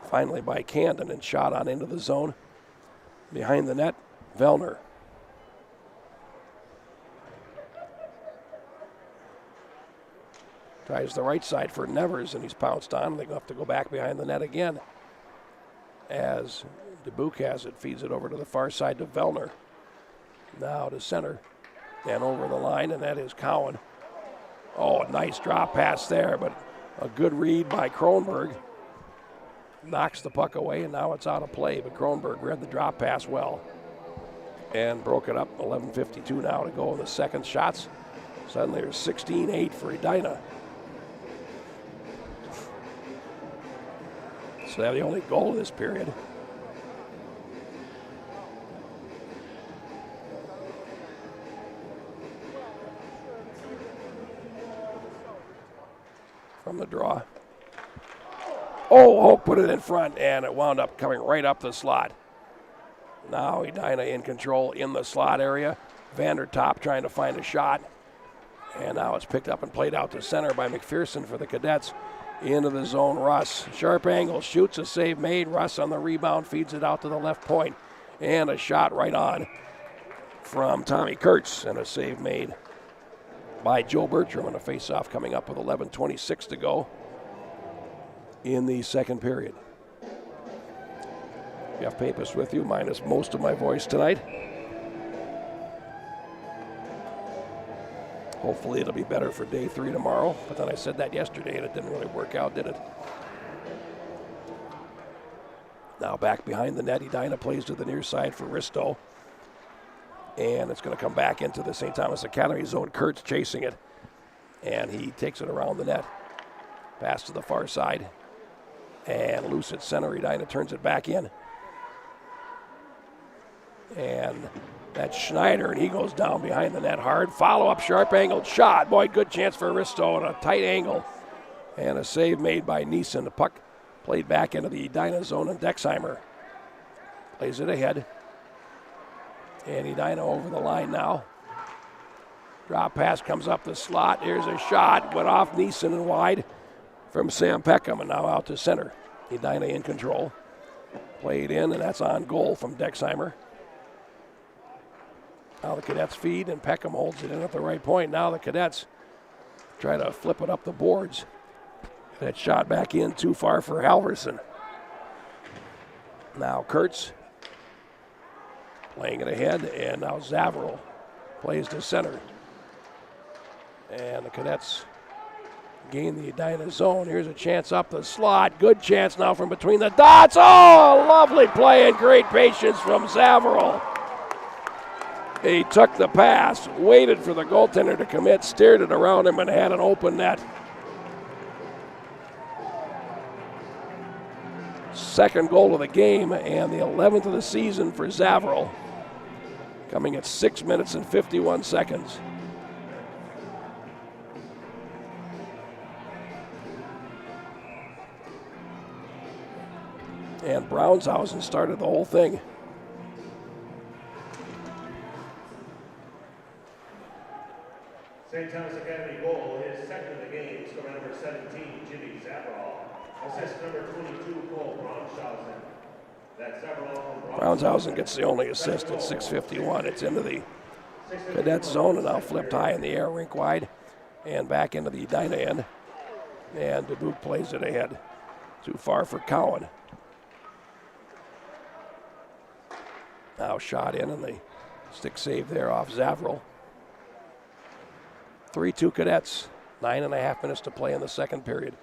Finally by Camden, and shot on into the zone. Behind the net, Vellner. Tries the right side for Nevers, and he's pounced on. They'll have to go back behind the net again. as Dubuque has it, feeds it over to the far side to Vellner. Now to center and over the line, and that is Cowan. Oh, a nice drop pass there, but a good read by Kronberg. Knocks the puck away, and now it's out of play, but Kronberg read the drop pass well and broke it up. 11:52 now to go in the second shots. Suddenly there's 16-8 for Edina. So they're the only goal of this period. From the draw. Oh, Hope put it in front, and it wound up coming right up the slot. Now Edina in control in the slot area. Vandertop trying to find a shot. And now it's picked up and played out to center by McPherson for the Cadets. Into the zone, Russ. Sharp angle, shoots, a save made. Russ on the rebound, feeds it out to the left point. And a shot right on from Tommy Kurtz, and a save made by Joe Bertram on a faceoff coming up with 11:26 to go in the second period. Jeff Pappas with you, minus most of my voice tonight. Hopefully it'll be better for day 3 tomorrow, but then I said that yesterday and it didn't really work out, did it? Now back behind the net, Edina plays to the near side for Risto. And it's going to come back into the St. Thomas Academy zone. Kurtz chasing it, and he takes it around the net. Pass to the far side, and loose at center. Edina turns it back in. And that's Schneider, and he goes down behind the net hard. Follow-up, sharp-angled shot. Boy, good chance for Risto on a tight angle. And a save made by Neeson. The puck played back into the Edina zone, and Dexheimer plays it ahead. And Edina over the line now. Drop pass comes up the slot. Here's a shot. Went off Neeson and wide from Sam Peckham, and now out to center. Edina in control. Played in, and that's on goal from Dexheimer. Now the Cadets feed, and Peckham holds it in at the right point. Now the Cadets try to flip it up the boards. That shot back in too far for Halverson. Now Kurtz playing it ahead, and now Zavril plays to center. And the Cadets gain the Edina zone. Here's a chance up the slot. Good chance now from between the dots. Oh, lovely play and great patience from Zavril. He took the pass, waited for the goaltender to commit, steered it around him, and had an open net. Second goal of the game and the 11th of the season for Zavril, coming at 6 minutes and 51 seconds. And Brownshausen started the whole thing. St. Thomas Academy goal, his second of the game, scorer number 17, Jimmy Zavril. Assist number 22, Cole Brownshausen. That's Zavril from Brownshausen gets the only assist at 6:51. It's into the Cadets zone and now flipped high in the air, rink wide, and back into the Edina end. And Dubuque plays it ahead. Too far for Cowan. Now shot in, and the stick save there off Zavril. 3-2 Cadets. 9.5 minutes to play in the second period.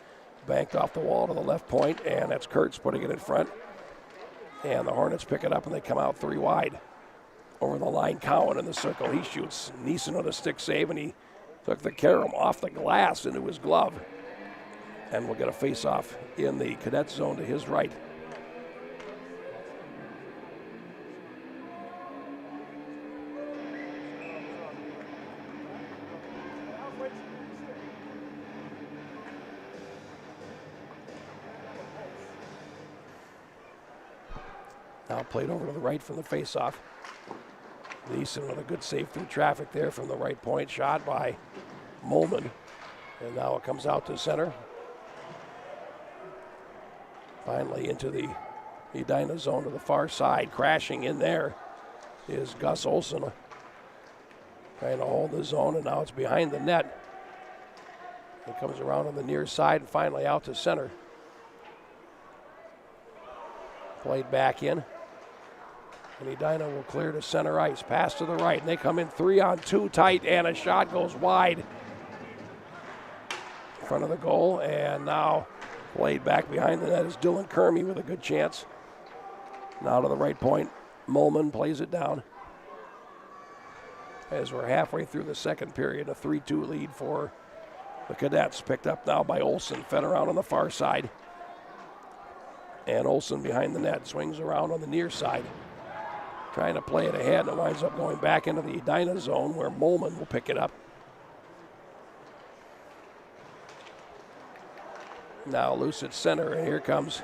Banked off the wall to the left point, and that's Kurtz putting it in front. And the Hornets pick it up, and they come out 3 wide. Over the line, Cowan in the circle. He shoots. Neeson with a stick save, and he took the carom off the glass into his glove. And we'll get a face-off in the Cadet zone to his right. Now played over to the right from the faceoff. Neeson with a good save through traffic there from the right point. Shot by Molman. And now it comes out to center. Finally into the Edina zone to the far side. Crashing in there is Gus Olson. Trying to hold the zone, and now it's behind the net. It comes around on the near side and finally out to center. Played back in. And Edina will clear to center ice. Pass to the right, and they come in 3-on-2 tight, and a shot goes wide in front of the goal. And now played back behind the net is Dylan Kermey with a good chance. Now to the right point, Mulman plays it down. As we're halfway through the second period, a 3-2 lead for the Cadets. Picked up now by Olsen, fed around on the far side. And Olsen behind the net, swings around on the near side. Trying to play it ahead, and it winds up going back into the Edina zone where Mulman will pick it up. Now loose at center, and here comes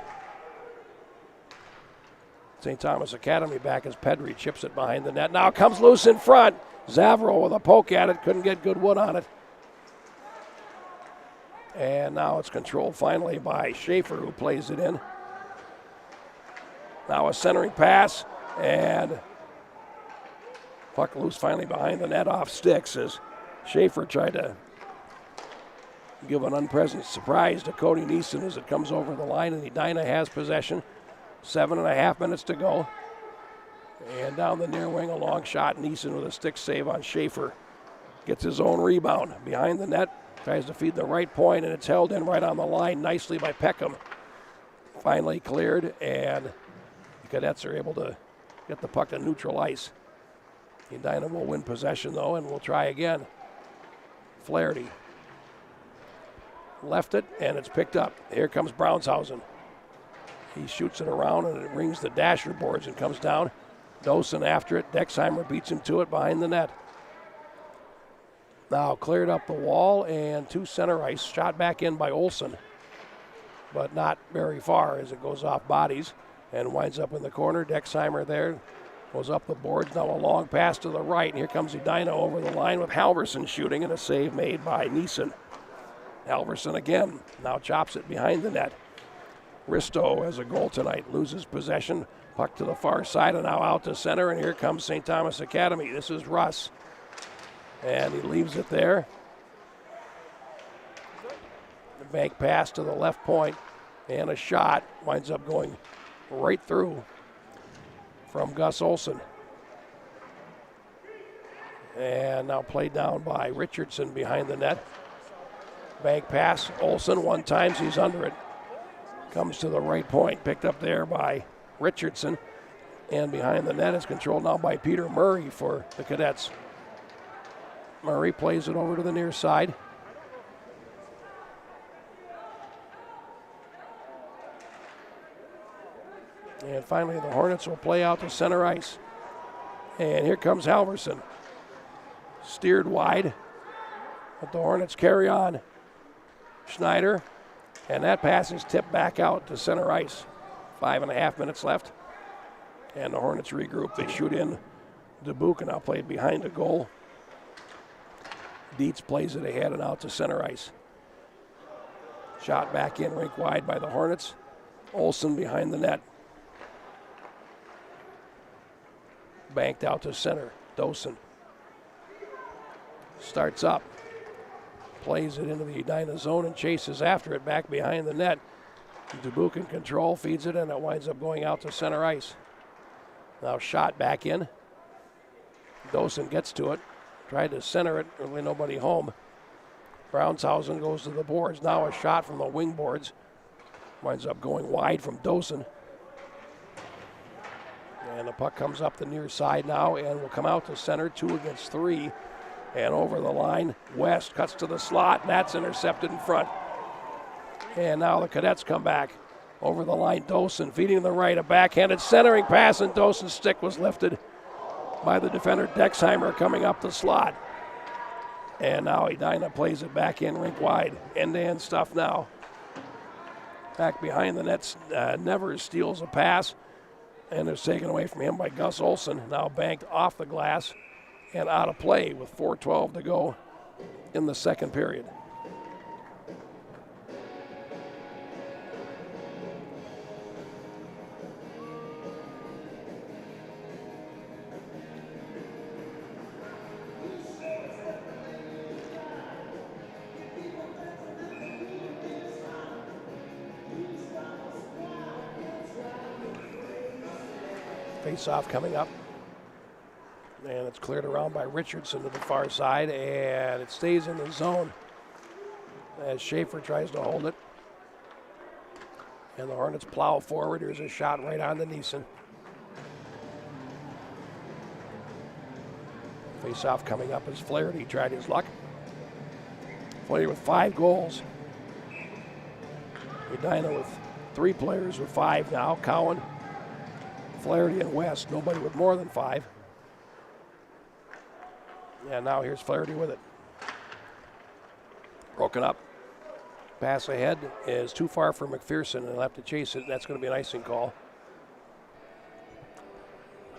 St. Thomas Academy back as Pedri chips it behind the net. Now comes loose in front. Zavro with a poke at it, couldn't get good wood on it. And now it's controlled finally by Schaefer, who plays it in. Now a centering pass, and puck loose finally behind the net off sticks as Schaefer tried to give an unpleasant surprise to Cody Neeson as it comes over the line, and Edina has possession. 7.5 minutes to go. And down the near wing, a long shot. Neeson with a stick save on Schaefer. Gets his own rebound behind the net. Tries to feed the right point, and it's held in right on the line nicely by Peckham. Finally cleared, and the Cadets are able to get the puck to neutral ice. Edina will win possession, though, and we'll try again. Flaherty left it, and it's picked up. Here comes Brownshausen. He shoots it around, and it rings the dasher boards and comes down. Dosen after it. Dexheimer beats him to it behind the net. Now cleared up the wall and to center ice. Shot back in by Olsen, but not very far as it goes off bodies and winds up in the corner. Dexheimer there goes up the boards. Now a long pass to the right, and here comes Edina over the line with Halverson shooting, and a save made by Neeson. Halverson again, now chops it behind the net. Risto has a goal tonight, loses possession. Puck to the far side and now out to center, and here comes St. Thomas Academy. This is Russ, and he leaves it there. The bank pass to the left point, and a shot winds up going right through from Gus Olsen. And now played down by Richardson behind the net. Bank pass, Olsen one time, he's under it. Comes to the right point, picked up there by Richardson. And behind the net is controlled now by Peter Murray for the Cadets. Murray plays it over to the near side. And finally the Hornets will play out to center ice. And here comes Halverson. Steered wide, but the Hornets carry on. Schneider, and that pass is tipped back out to center ice. 5.5 minutes left, and the Hornets regroup. They shoot in. Dubuque now played behind the goal. Dietz plays it ahead and out to center ice. Shot back in, rink wide by the Hornets. Olsen behind the net. Banked out to center. Dosen starts up. Plays it into the Edina zone and chases after it back behind the net. Dubuque in control, feeds it, and it winds up going out to center ice. Now shot back in. Dosen gets to it. Tried to center it, really nobody home. Brownshausen goes to the boards. Now a shot from the wing boards. Winds up going wide from Dosen. And the puck comes up the near side now and will come out to center, 2 against 3. And over the line, West cuts to the slot, and that's intercepted in front. And now the Cadets come back. Over the line, Dosen feeding the right, a backhanded centering pass, and Dosen's stick was lifted by the defender Dexheimer coming up the slot. And now Edina plays it back in rink wide. End-to-end stuff now. Back behind the nets, Nevers steals a pass, and it's taken away from him by Gus Olsen. Now banked off the glass and out of play with 4:12 to go in the second period. Face-off coming up. And it's cleared around by Richardson to the far side, and it stays in the zone as Schaefer tries to hold it. And the Hornets plow forward. Here's a shot right on to Neeson. Face-off coming up as Flaherty tried his luck. Flaherty with 5 goals. Edina with 3 players with 5 now. Cowan, Flaherty, and West. Nobody with more than 5. And now here's Flaherty with it. Broken up. Pass ahead is too far for McPherson, and he'll have to chase it. That's going to be an icing call.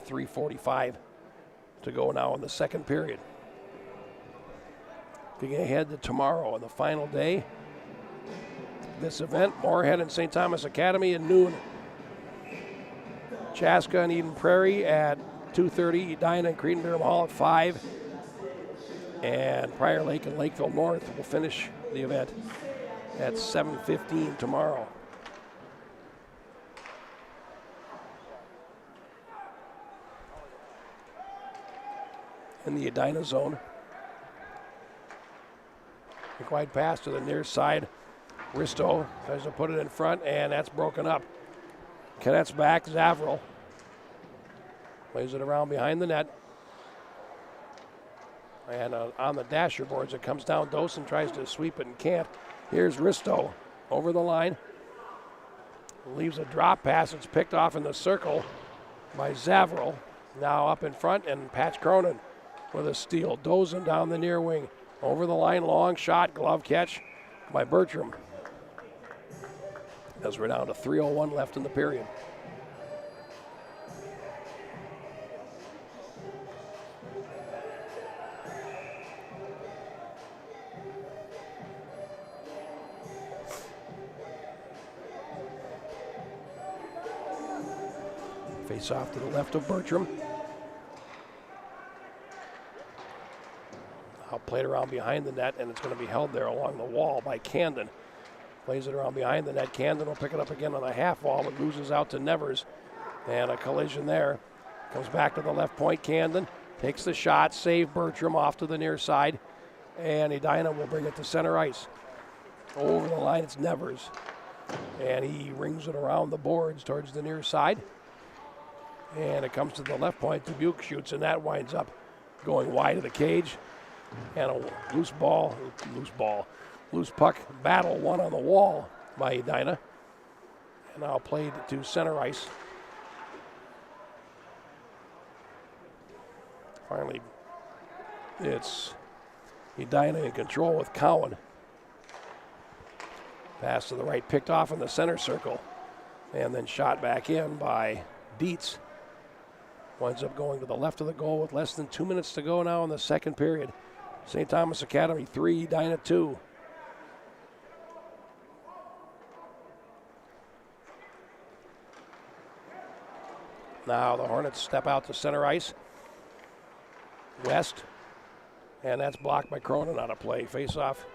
3:45 to go now in the second period. Looking ahead to tomorrow on the final day. This event, Moorhead and St. Thomas Academy at noon. Chaska and Eden Prairie at 2:30. Edina and Cretin-Durham Hall at 5. And Prior Lake and Lakeville North will finish the event at 7:15 tomorrow. In the Edina zone. A wide pass to the near side. Risto tries to put it in front, and that's broken up. Cadets back, Zavril plays it around behind the net. And on the dasher boards, it comes down. Dosen tries to sweep it and can't. Here's Risto over the line. Leaves a drop pass. It's picked off in the circle by Zavril. Now up in front, and Patch Cronin with a steal. Dosen down the near wing. Over the line, long shot, glove catch by Bertram. As we're down to 3:01 left in the period. Face off to the left of Bertram. Now played around behind the net, and it's going to be held there along the wall by Camden. Plays it around behind the net. Camden will pick it up again on the half wall, but loses out to Nevers. And a collision there. Comes back to the left point. Camden takes the shot, save Bertram off to the near side. And Edina will bring it to center ice. Over the line, it's Nevers. And he rings it around the boards towards the near side. And it comes to the left point. Dubuque shoots, and that winds up going wide of the cage. And a loose puck battle won on the wall by Edina. And now played to center ice. Finally, it's Edina in control with Cowan. Pass to the right, picked off in the center circle. And then shot back in by Dietz. Winds up going to the left of the goal with less than 2 minutes to go now in the second period. St. Thomas Academy 3, Edina 2. Now the Hornets step out to center ice. West. And that's blocked by Cronin on a play. Face-off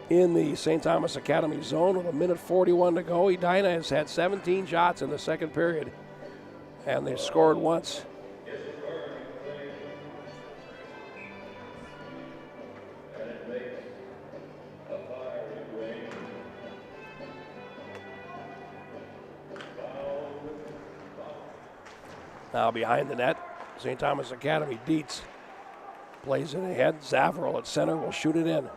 in the St. Thomas Academy zone with 1:41 to go. Edina has had 17 shots in the second period. And they've scored once. Now behind the net, St. Thomas Academy, Dietz plays it ahead. Zavril at center will shoot it in.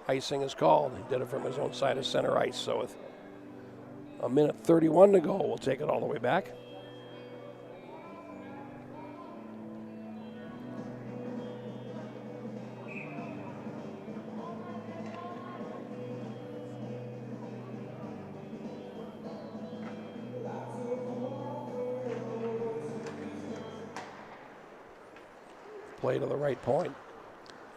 Icing is called. He did it from his own side of center ice. So with 1:31 to go, we'll take it all the way back. Play to the right point.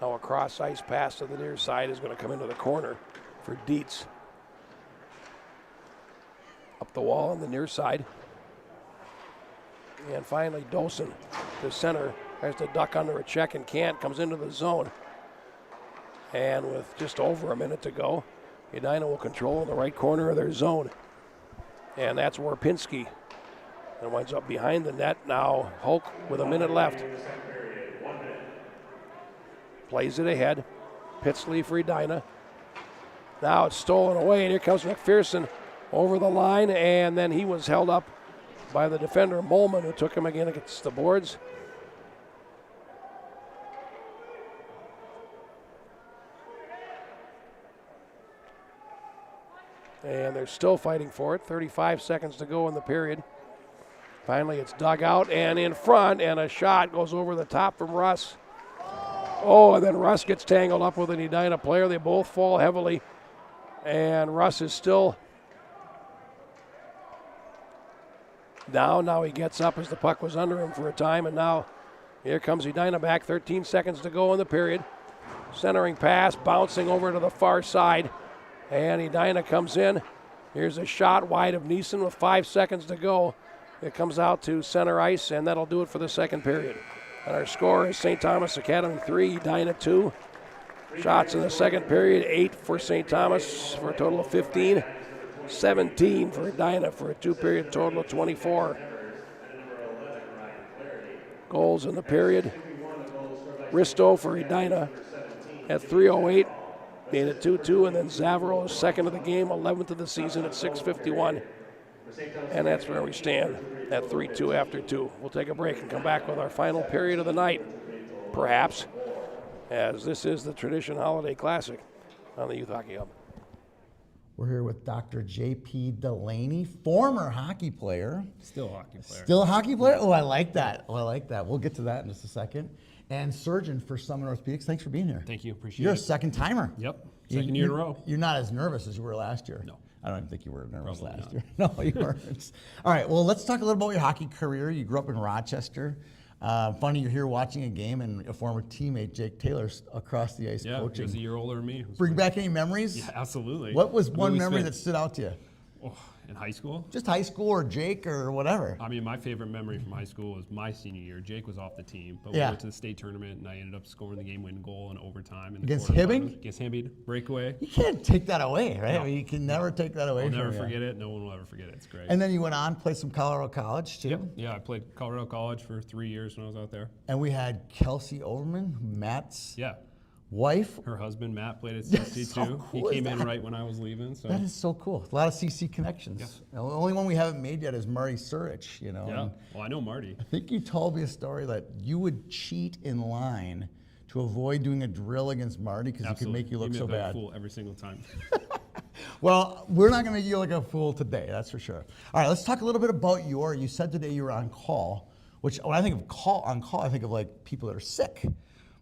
Now a cross ice pass to the near side is going to come into the corner for Dietz. Up the wall on the near side. And finally Dosen to center. Has to duck under a check and can't. Comes into the zone. And with just over a minute to go, Edina will control the right corner of their zone. And that's Warpinski and winds up behind the net. Now Hulk with a minute left. Plays it ahead. Pitsley for Edina. Now it's stolen away, and here comes McPherson over the line, and then he was held up by the defender, Molman, who took him again against the boards. And they're still fighting for it. 35 seconds to go in the period. Finally, it's dug out and in front, and a shot goes over the top from Russ. Oh, and then Russ gets tangled up with an Edina player. They both fall heavily, and Russ is still down. Now he gets up as the puck was under him for a time, and now here comes Edina back. 13 seconds to go in the period. Centering pass, bouncing over to the far side, and Edina comes in. Here's a shot wide of Neeson with 5 seconds to go. It comes out to center ice, and that'll do it for the second period. And our score is St. Thomas Academy 3, Edina 2. Shots in the second period, 8 for St. Thomas for a total of 15. 17 for Edina for a two-period total of 24. Goals in the period. Risto for Edina at 3:08, made it 2-2, and then Zavro is second of the game, 11th of the season at 6:51. And that's where we stand at 3-2 after 2. We'll take a break and come back with our final period of the night, perhaps, as this is the Tradition Holiday Classic on the Youth Hockey Hub. We're here with Dr. J.P. Delaney, former hockey player. Still a hockey player. Still a hockey player? Oh, I like that. Oh, I like that. We'll get to that in just a second. And surgeon for Summit Orthopedics. Thanks for being here. Thank you. Appreciate You're it. a second timer. Yep. Second year in a row. You're not as nervous as you were last year. No. I don't even think you were nervous Probably last not. year. No, you weren't. All right, well, let's talk a little about your hockey career. You grew up in Rochester. Funny you're here watching a game and a former teammate, Jake Taylor's across the ice Yeah, coaching. he was a year older than me. It was Bring great. back any memories? Yeah, absolutely. What was one Really memory spent- that stood out to you? Oh, in high school? Just high school or Jake or whatever. I mean, my favorite memory from high school was my senior year. Jake was off the team, but Yeah. we went to the state tournament, and I ended up scoring the game-winning goal in overtime. In the Against quarterfinals. Hibbing? Against Hibbing, breakaway. You can't take that away, right? No. I mean, you can never take that away I'll from never you. forget it. No one will ever forget it. It's great. And then you went on, played some Colorado College too. Yep. Yeah, I played Colorado College for 3 years when I was out there. And we had Kelsey Overman, Matt's Yeah. wife. Her husband, Matt, played at Yes, CC how too. cool He is came in that? right when I was leaving. So That is so cool. A lot of CC connections. Yes. The only one we haven't made yet is Marty Surich, you know. yeah. And Well, I know Marty. I think you told me a story that you would cheat in line to avoid doing a drill against Marty because he could make you look so like a bad. fool every single time. Well, we're not going to make you look a fool today, that's for sure. All right, let's talk a little bit about you said today you were on call, which when I think of on call, I think of like people that are sick.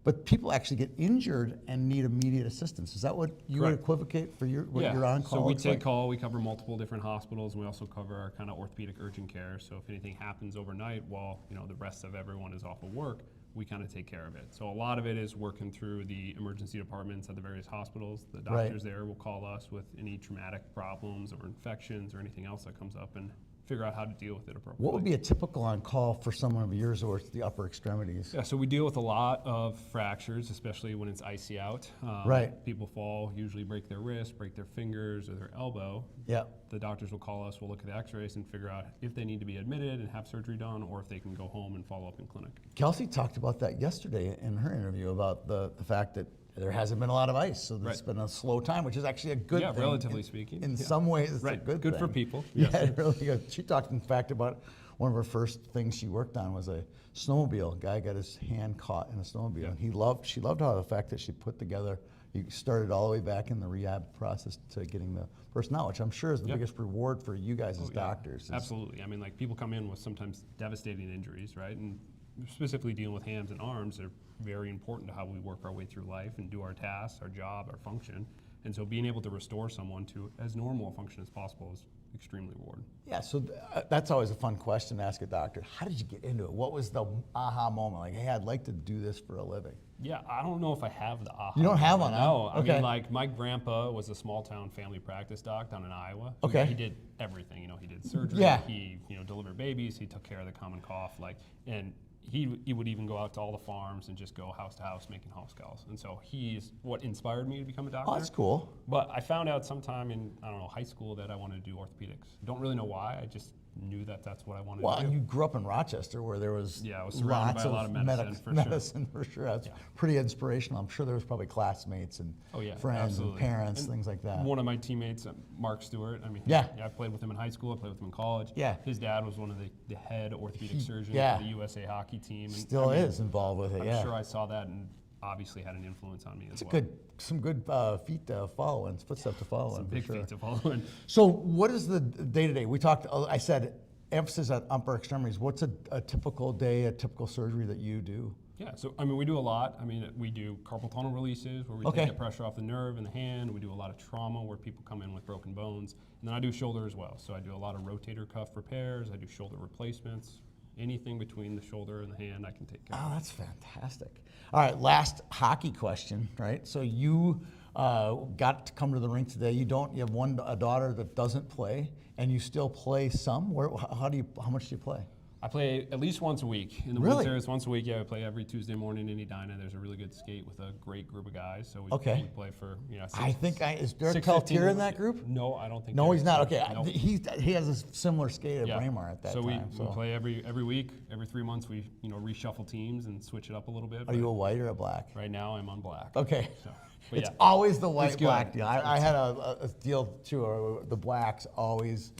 But people actually get injured and need immediate assistance. Is that what you would Correct. equivocate for what Yeah. you're on call? So we looks take like? call. We cover multiple different hospitals, and we also cover our kind of orthopedic urgent care. So if anything happens overnight while the rest of everyone is off of work, we kind of take care of it. So a lot of it is working through the emergency departments at the various hospitals. The doctors there will call us with any traumatic problems or infections or anything else that comes up and figure out how to deal with it appropriately. What would be a typical on call for someone of yours or the upper extremities? Yeah, so we deal with a lot of fractures, especially when it's icy out. Right. People fall, usually break their wrist, break their fingers or their elbow. Yeah. The doctors will call us, we'll look at the x-rays and figure out if they need to be admitted and have surgery done or if they can go home and follow up in clinic. Kelsey talked about that yesterday in her interview about the fact that there hasn't been a lot of ice, so there's been a slow time, which is actually a good thing. Relatively speaking. In some ways, it's a Right. good Good thing. for people. Yeah, Yes. it really good. She talked, in fact, about one of her first things she worked on was a snowmobile. A guy got his hand caught in a snowmobile. Yeah. And she loved how the fact that she put together, you started all the way back in the rehab process to getting the personnel, which I'm sure is the biggest reward for you guys as doctors. is- Absolutely. I mean, like people come in with sometimes devastating injuries, right? And specifically dealing with hands and arms are very important to how we work our way through life and do our tasks, our job, our function. And so being able to restore someone to as normal a function as possible is extremely rewarding. Yeah, so that's always a fun question to ask a doctor. How did you get into it? What was the aha moment? Like, hey, I'd like to do this for a living. Yeah, I don't know if I have the aha. You don't have moment. one, huh? No, I Okay. mean, like my grandpa was a small town family practice doc down in Iowa. Okay. He did everything. He did surgery. Yeah. He delivered babies. He took care of the common cough. And he would even go out to all the farms and just go house to house making house calls. And so he's what inspired me to become a doctor. Oh, that's cool. But I found out sometime in high school that I wanted to do orthopedics. Don't really know why. I just knew that that's what I wanted Well, to and do. you grew up in Rochester where there was Yeah, I was surrounded lots by a lot of medicine, for sure. medicine for sure. That's pretty inspirational. I'm sure there was probably classmates and Oh yeah, friends absolutely. and parents, things like that. One of my teammates, Mark Stewart. I mean, Yeah. I played with him in high school. I played with him in college. Yeah. His dad was one of the head orthopedic surgeons yeah. for the USA hockey team. And Still is involved with it, I'm yeah. sure I saw that and obviously had an influence on me as well. Some good feet to follow and footsteps to follow. Some in, big for sure. feet to follow in. So what is the day-to-day? We talked, I said, emphasis on upper extremities. What's a typical day, a typical surgery that you do? Yeah, so I mean, we do a lot. I mean, we do carpal tunnel releases where we take the pressure off the nerve in the hand. We do a lot of trauma where people come in with broken bones. And then I do shoulder as well. So I do a lot of rotator cuff repairs. I do shoulder replacements. Anything between the shoulder and the hand, I can take care of. Oh, that's fantastic. All right, last hockey question, right? So you got to come to the rink today. You have a daughter that doesn't play, and you still play some. How much do you play? I play at least once a week. In the Really? winter, it's once a week. Yeah, I play every Tuesday morning in Edina. There's a really good skate with a great group of guys. So we play for, Is Derek 6-15 Peltier in that group? No, I don't think. No, he's not. Derek's Okay, there. Nope. he has a similar skate at Yeah. Braemar at that so time. we play every week, every 3 months. We reshuffle teams and switch it up a little bit. Are you a white or a black? Right now, I'm on black. Okay. So, but It's yeah. always the It's white-black good. deal. I had a deal too. The blacks always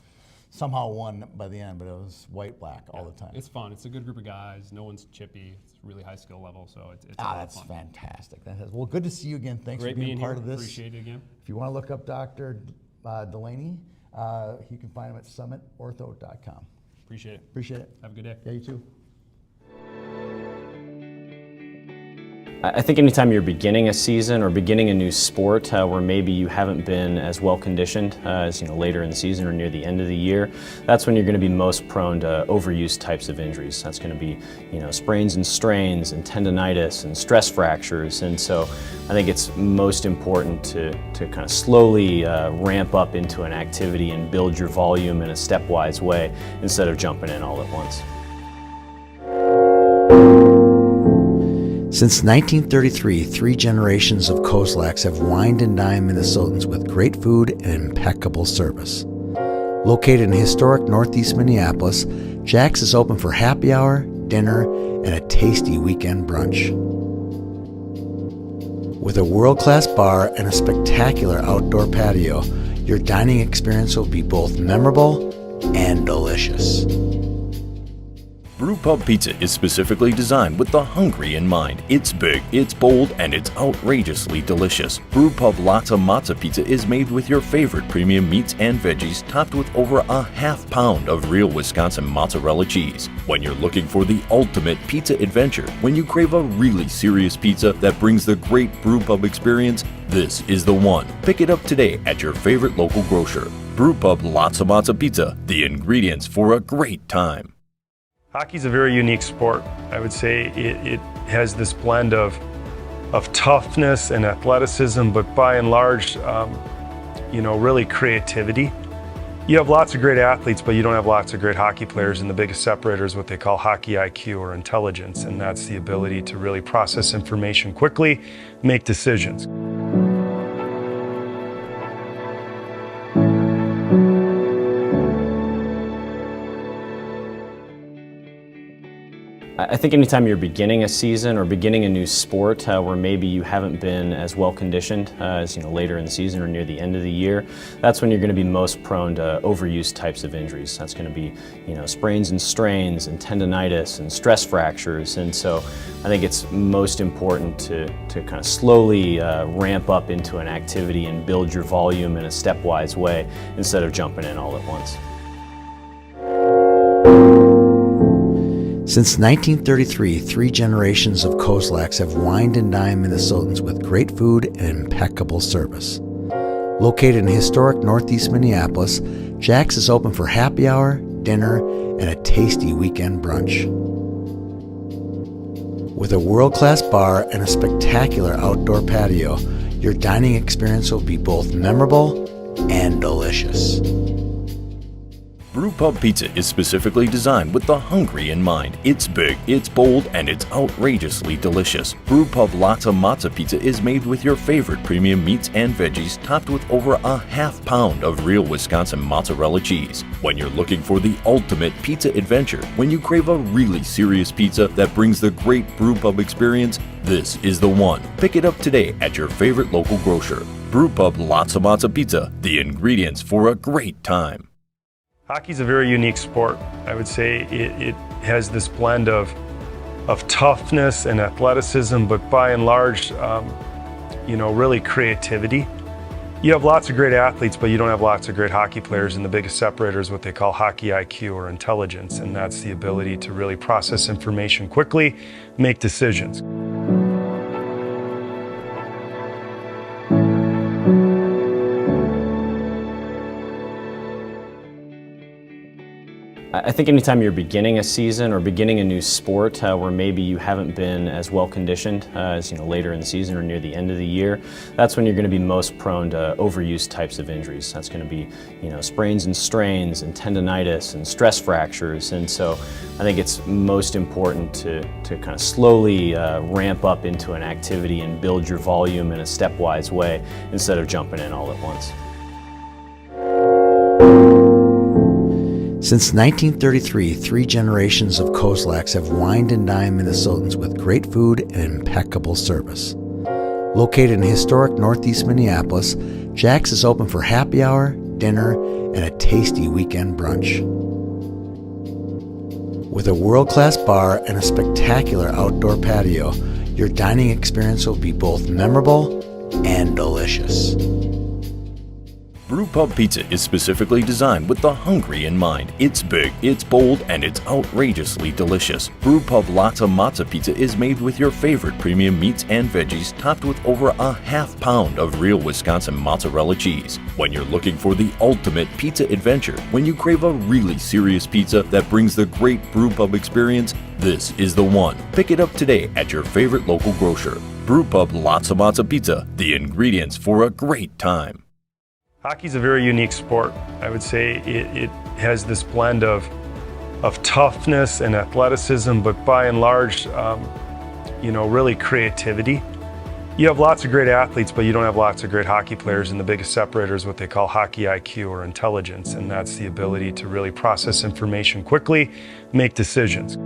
somehow won by the end, but it was white-black all the time. It's fun. It's a good group of guys. No one's chippy. It's really high skill level, so it's a lot of That's fun. fantastic. Well, good to see you again. Thanks Great for being part here. of this. Appreciate it again. If you want to look up Dr. Delaney, you can find him at summitortho.com. Appreciate it. Appreciate it. Have a good day. Yeah, you too. I think anytime you're beginning a season or beginning a new sport where maybe you haven't been as well conditioned as later in the season or near the end of the year, that's when you're going to be most prone to overuse types of injuries. That's going to be sprains and strains and tendonitis and stress fractures. And so I think it's most important to kind of slowly ramp up into an activity and build your volume in a stepwise way instead of jumping in all at once. Since 1933, 3 generations of Kozlaks have wined and dined Minnesotans with great food and impeccable service. Located in historic Northeast Minneapolis, Jack's is open for happy hour, dinner, and a tasty weekend brunch. With a world-class bar and a spectacular outdoor patio, your dining experience will be both memorable and delicious. Brewpub Pizza is specifically designed with the hungry in mind. It's big, it's bold, and it's outrageously delicious. Brewpub Lotta Matza Pizza is made with your favorite premium meats and veggies, topped with over a half pound of real Wisconsin mozzarella cheese. When you're looking for the ultimate pizza adventure, when you crave a really serious pizza that brings the great Brewpub experience, this is the one. Pick it up today at your favorite local grocer. Brewpub Lotta Matza Pizza, the ingredients for a great time. Hockey's a very unique sport. I would say it has this blend of toughness and athleticism, but by and large, really creativity. You have lots of great athletes, but you don't have lots of great hockey players, and the biggest separator is what they call hockey IQ or intelligence, and that's the ability to really process information quickly, make decisions. I think anytime you're beginning a season or beginning a new sport where maybe you haven't been as well conditioned as later in the season or near the end of the year, that's when you're going to be most prone to overuse types of injuries. That's going to be sprains and strains and tendonitis and stress fractures. And so I think it's most important to kind of slowly ramp up into an activity and build your volume in a stepwise way instead of jumping in all at once. Since 1933, 3 generations of Kozlaks have wined and dined Minnesotans with great food and impeccable service. Located in historic Northeast Minneapolis, Jack's is open for happy hour, dinner, and a tasty weekend brunch. With a world-class bar and a spectacular outdoor patio, your dining experience will be both memorable and delicious. Brewpub Pizza is specifically designed with the hungry in mind. It's big, it's bold, and it's outrageously delicious. Brewpub Lotta Mozza Pizza is made with your favorite premium meats and veggies, topped with over a half pound of real Wisconsin mozzarella cheese. When you're looking for the ultimate pizza adventure, when you crave a really serious pizza that brings the great Brewpub experience, this is the one. Pick it up today at your favorite local grocer. Brewpub Lotta Mozza Pizza, the ingredients for a great time. Hockey's a very unique sport. I would say it has this blend of toughness and athleticism, but by and large, really creativity. You have lots of great athletes, but you don't have lots of great hockey players, and the biggest separator is what they call hockey IQ, or intelligence, and that's the ability to really process information quickly, make decisions. I think anytime you're beginning a season or beginning a new sport where maybe you haven't been as well conditioned as later in the season or near the end of the year, that's when you're going to be most prone to overuse types of injuries. That's going to be sprains and strains and tendonitis and stress fractures. And so I think it's most important to kind of slowly ramp up into an activity and build your volume in a stepwise way instead of jumping in all at once. Since 1933, 3 generations of Kozlaks have wined and dined Minnesotans with great food and impeccable service. Located in historic Northeast Minneapolis, Jack's is open for happy hour, dinner, and a tasty weekend brunch. With a world-class bar and a spectacular outdoor patio, your dining experience will be both memorable and delicious. Brewpub Pizza is specifically designed with the hungry in mind. It's big, it's bold, and it's outrageously delicious. Brewpub Lotta Mozza Pizza is made with your favorite premium meats and veggies, topped with over a half pound of real Wisconsin mozzarella cheese. When you're looking for the ultimate pizza adventure, when you crave a really serious pizza that brings the great Brewpub experience, this is the one. Pick it up today at your favorite local grocer. Brewpub Lotta Mozza Pizza, the ingredients for a great time. Hockey's a very unique sport. I would say it has this blend of toughness and athleticism, but by and large, really creativity. You have lots of great athletes, but you don't have lots of great hockey players, and the biggest separator is what they call hockey IQ, or intelligence, and that's the ability to really process information quickly, make decisions.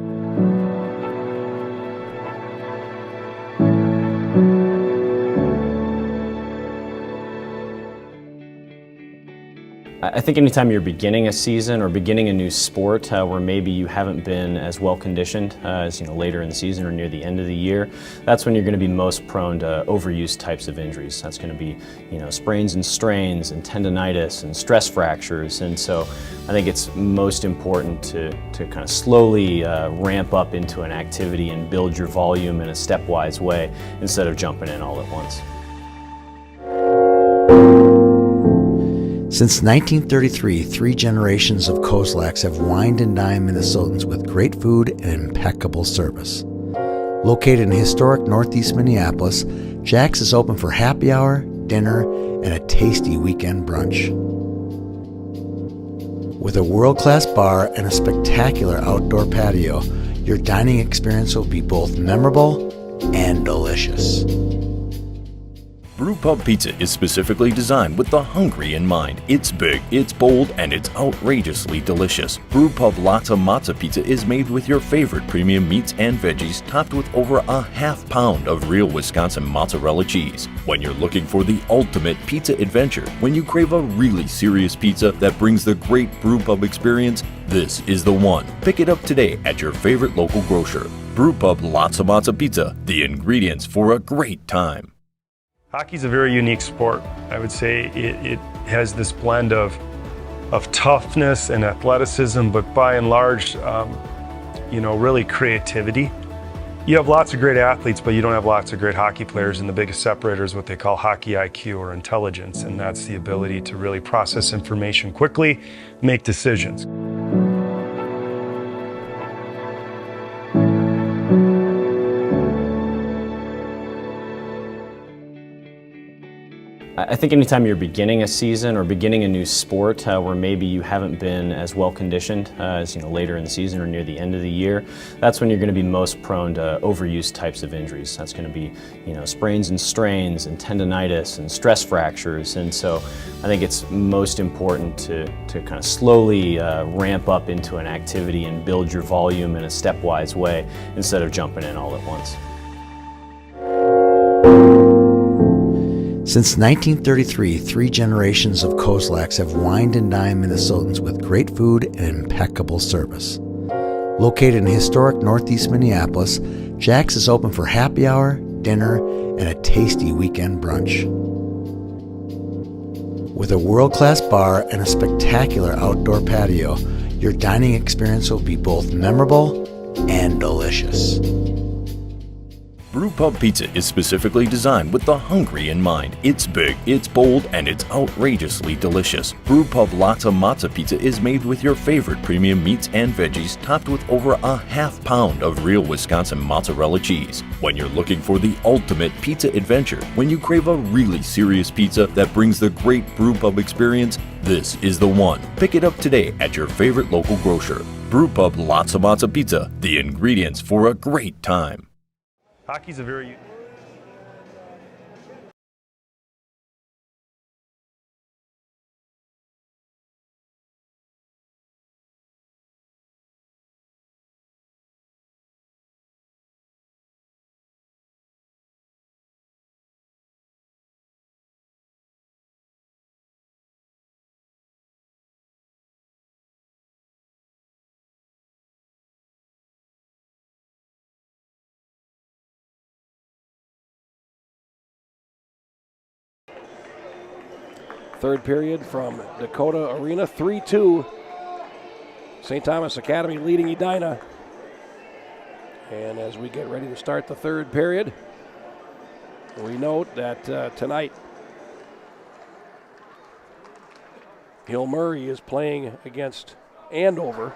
I think anytime you're beginning a season or beginning a new sport where maybe you haven't been as well conditioned as later in the season or near the end of the year, that's when you're going to be most prone to overuse types of injuries. That's going to be sprains and strains and tendonitis and stress fractures. And so I think it's most important to kind of slowly ramp up into an activity and build your volume in a stepwise way instead of jumping in all at once. Since 1933, 3 generations of Kozlaks have wined and dined Minnesotans with great food and impeccable service. Located in historic Northeast Minneapolis, Jack's is open for happy hour, dinner, and a tasty weekend brunch. With a world-class bar and a spectacular outdoor patio, your dining experience will be both memorable and delicious. Brewpub Pizza is specifically designed with the hungry in mind. It's big, it's bold, and it's outrageously delicious. Brewpub Lotta Mozza Pizza is made with your favorite premium meats and veggies, topped with over a half pound of real Wisconsin mozzarella cheese. When you're looking for the ultimate pizza adventure, when you crave a really serious pizza that brings the great Brewpub experience, this is the one. Pick it up today at your favorite local grocer. Brewpub Lotta Mozza Pizza, the ingredients for a great time. Hockey's a very unique sport. I would say it has this blend of toughness and athleticism, but by and large, really creativity. You have lots of great athletes, but you don't have lots of great hockey players, and the biggest separator is what they call hockey IQ, or intelligence, and that's the ability to really process information quickly, make decisions. I think anytime you're beginning a season or beginning a new sport where maybe you haven't been as well conditioned as later in the season or near the end of the year, that's when you're going to be most prone to overuse types of injuries. That's going to be sprains and strains and tendonitis and stress fractures. And so I think it's most important to kind of slowly ramp up into an activity and build your volume in a stepwise way instead of jumping in all at once. Since 1933, 3 generations of Kozlaks have wined and dined Minnesotans with great food and impeccable service. Located in historic Northeast Minneapolis, Jack's is open for happy hour, dinner, and a tasty weekend brunch. With a world-class bar and a spectacular outdoor patio, your dining experience will be both memorable and delicious. Brewpub Pizza is specifically designed with the hungry in mind. It's big, it's bold, and it's outrageously delicious. Brewpub Lotta Matza Pizza is made with your favorite premium meats and veggies, topped with over a half pound of real Wisconsin mozzarella cheese. When you're looking for the ultimate pizza adventure, when you crave a really serious pizza that brings the great Brewpub experience, this is the one. Pick it up today at your favorite local grocer. Brewpub Lotta Matza Pizza, the ingredients for a great time. Hockey's a very Third period from Dakota Arena, 3-2. St. Thomas Academy leading Edina. And as we get ready to start the third period, we note that tonight Hill Murray is playing against Andover.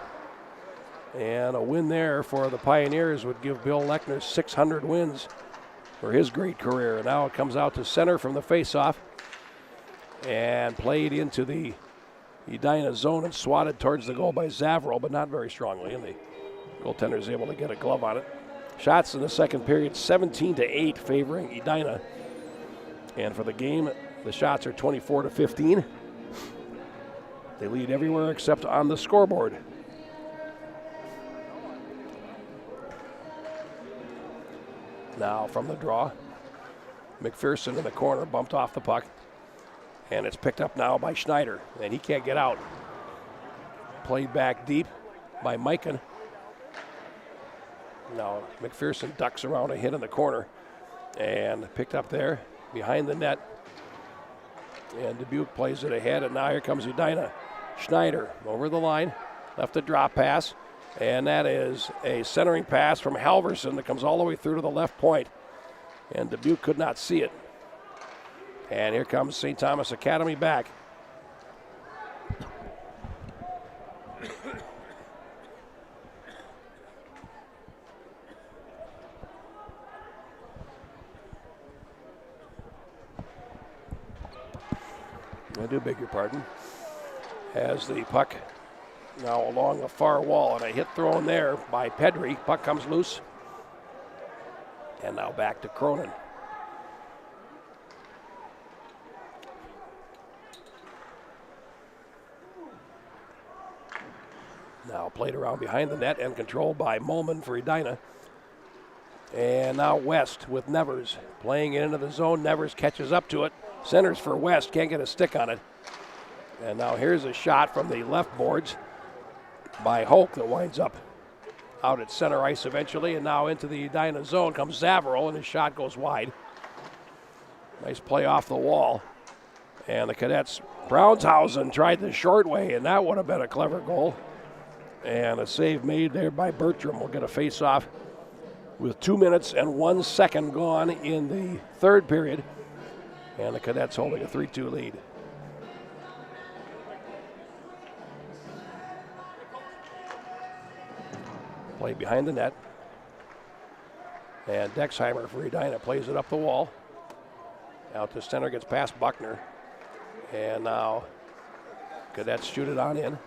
And a win there for the Pioneers would give Bill Lechner 600 wins for his great career. Now it comes out to center from the faceoff and played into the Edina zone and swatted towards the goal by Zavril, but not very strongly, and the goaltender is able to get a glove on it. Shots in the second period, 17-8 favoring Edina. And for the game, the shots are 24-15. They lead everywhere except on the scoreboard. Now from the draw, McPherson in the corner bumped off the puck. And it's picked up now by Schneider, and he can't get out. Played back deep by Mikan. Now McPherson ducks around a hit in the corner and picked up there behind the net. And Dubuque plays it ahead, and now here comes Edina. Schneider over the line, left a drop pass, and that is a centering pass from Halverson that comes all the way through to the left point. And Dubuque could not see it. And here comes St. Thomas Academy back. I do beg your pardon. As the puck now along the far wall, and a hit thrown there by Pedri. Puck comes loose. And now back to Cronin. Now played around behind the net and controlled by Molman for Edina. And now West with Nevers playing it into the zone. Nevers catches up to it. Centers for West, can't get a stick on it. And now here's a shot from the left boards by Hoke that winds up out at center ice eventually. And now into the Edina zone comes Zavril, and his shot goes wide. Nice play off the wall. And the Cadets, Brownshausen tried the short way, and that would have been a clever goal. And a save made there by Bertram. Will get a face-off with 2 minutes and 1 second gone in the third period. And the Cadets holding a 3-2 lead. Play behind the net. And Dexheimer for Edina plays it up the wall. Out to center, gets past Buckner. And now Cadets shoot it on in.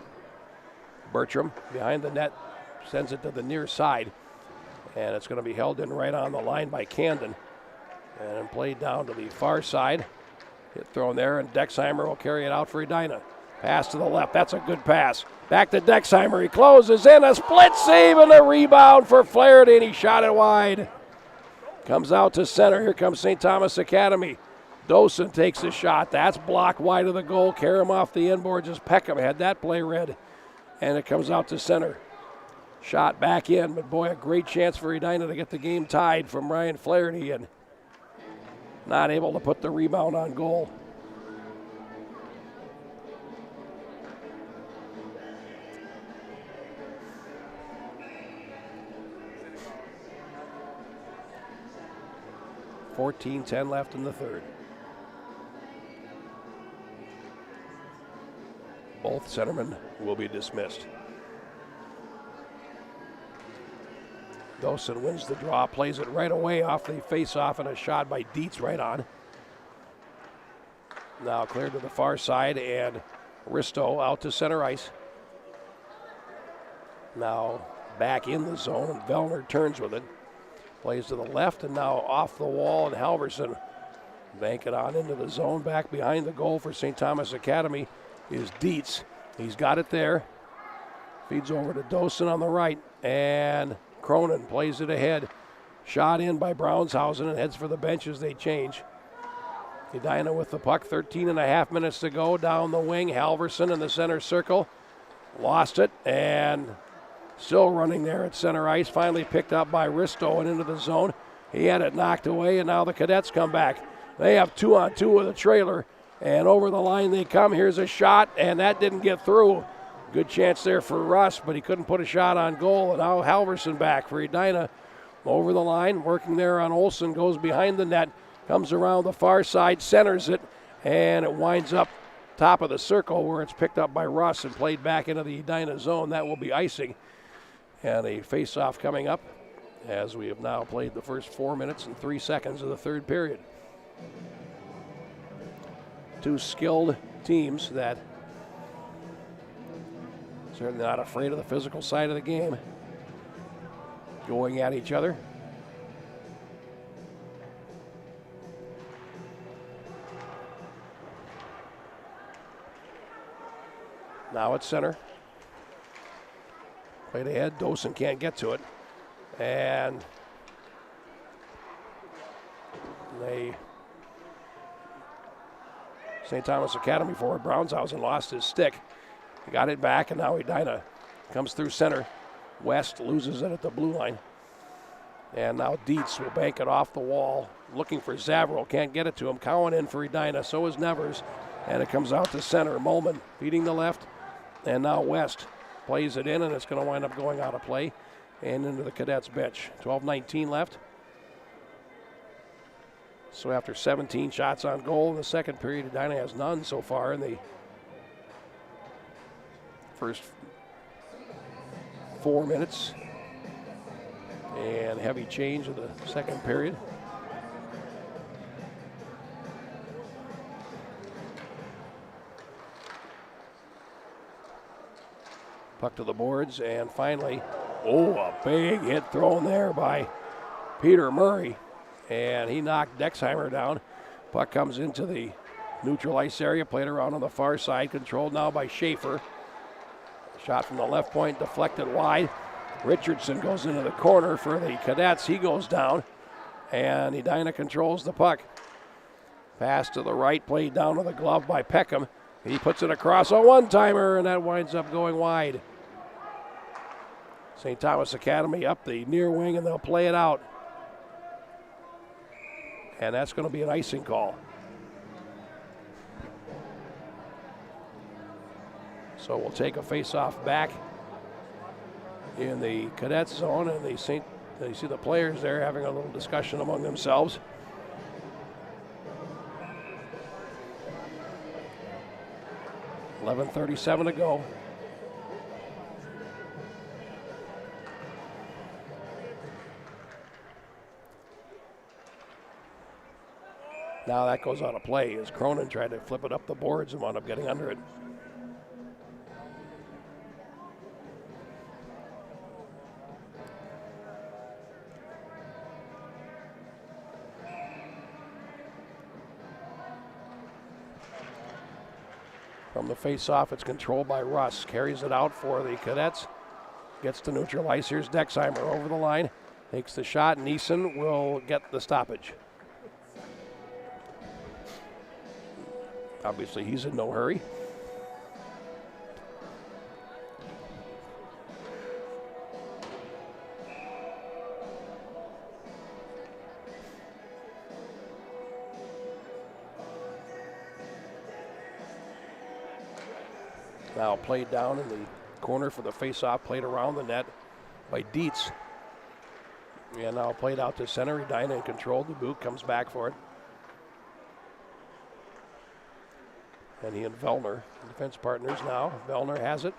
Bertram behind the net, sends it to the near side. And it's going to be held in right on the line by Camden. And played down to the far side. Hit thrown there, and Dexheimer will carry it out for Edina. Pass to the left. That's a good pass. Back to Dexheimer. He closes in. A split save and a rebound for Flaherty, and he shot it wide. Comes out to center. Here comes St. Thomas Academy. Dosen takes a shot. That's blocked wide of the goal. Carry him off the inboards as Peckham had that play read. And it comes out to center. Shot back in, but boy, a great chance for Edina to get the game tied from Ryan Flaherty, and not able to put the rebound on goal. .10 left in the third. Both centermen will be dismissed. Dosen wins the draw, plays it right away off the face-off, and a shot by Dietz right on. Now cleared to the far side, and Risto out to center ice. Now back in the zone, and Vellner turns with it. Plays to the left, and now off the wall, and Halverson bank it on into the zone. Back behind the goal for St. Thomas Academy is Dietz. He's got it there. Feeds over to Dosen on the right, and Cronin plays it ahead. Shot in by Brownshausen and heads for the bench as they change. Edina with the puck, 13 and a half minutes to go. Down the wing, Halverson in the center circle. Lost it, and still running there at center ice. Finally picked up by Risto and into the zone. He had it knocked away, and now the Cadets come back. They have 2-on-2 with a trailer, and over the line they come. Here's a shot, and that didn't get through. Good chance there for Russ, but he couldn't put a shot on goal. And now Halverson back for Edina. Over the line, working there on Olsen, goes behind the net, comes around the far side, centers it, and it winds up top of the circle where it's picked up by Russ and played back into the Edina zone. That will be icing. And a face-off coming up as we have now played the first 4 minutes and 3 seconds of the third period. Two skilled teams that certainly not afraid of the physical side of the game. Going at each other. Now it's center. Played ahead. Dosen can't get to it. And St. Thomas Academy forward Brownshausen lost his stick. He got it back, and now Edina comes through center. West loses it at the blue line. And now Dietz will bank it off the wall. Looking for Zavril. Can't get it to him. Cowan in for Edina. So is Nevers. And it comes out to center. Molman feeding the left. And now West plays it in, and it's going to wind up going out of play and into the Cadets bench. 12:19 left. So after 17 shots on goal in the second period, Edina has none so far in the first 4 minutes. And heavy change of the second period. Puck to the boards, and finally, a big hit thrown there by Peter Murray. And he knocked Dexheimer down. Puck comes into the neutral ice area, played around on the far side, controlled now by Schaefer. Shot from the left point, deflected wide. Richardson goes into the corner for the Cadets. He goes down, and Edina controls the puck. Pass to the right, played down to the glove by Peckham. He puts it across a one-timer, and that winds up going wide. St. Thomas Academy up the near wing, and they'll play it out. And that's going to be an icing call. So we'll take a face-off back in the Cadets zone, and you see the players there having a little discussion among themselves. .37 to go. Now that goes out of play as Cronin tried to flip it up the boards and wound up getting under it. From the face-off, it's controlled by Russ. Carries it out for the Cadets. Gets to neutral ice. Here's Dexheimer over the line. Takes the shot. Neeson will get the stoppage. Obviously, he's in no hurry. Now played down in the corner for the face-off, played around the net by Dietz. And now played out to center. Edina in control. Dubuque comes back for it. And he and Vellner, defense partners now. Vellner has it.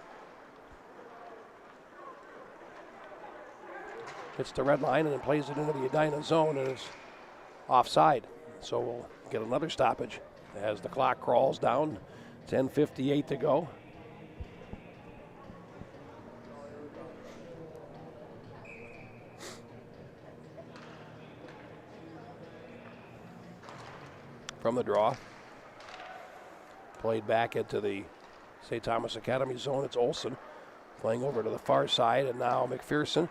Hits the red line and then plays it into the Edina zone and is offside. So we'll get another stoppage as the clock crawls down. 10:58 to go. From the draw. Played back into the St. Thomas Academy zone. It's Olsen playing over to the far side, and now McPherson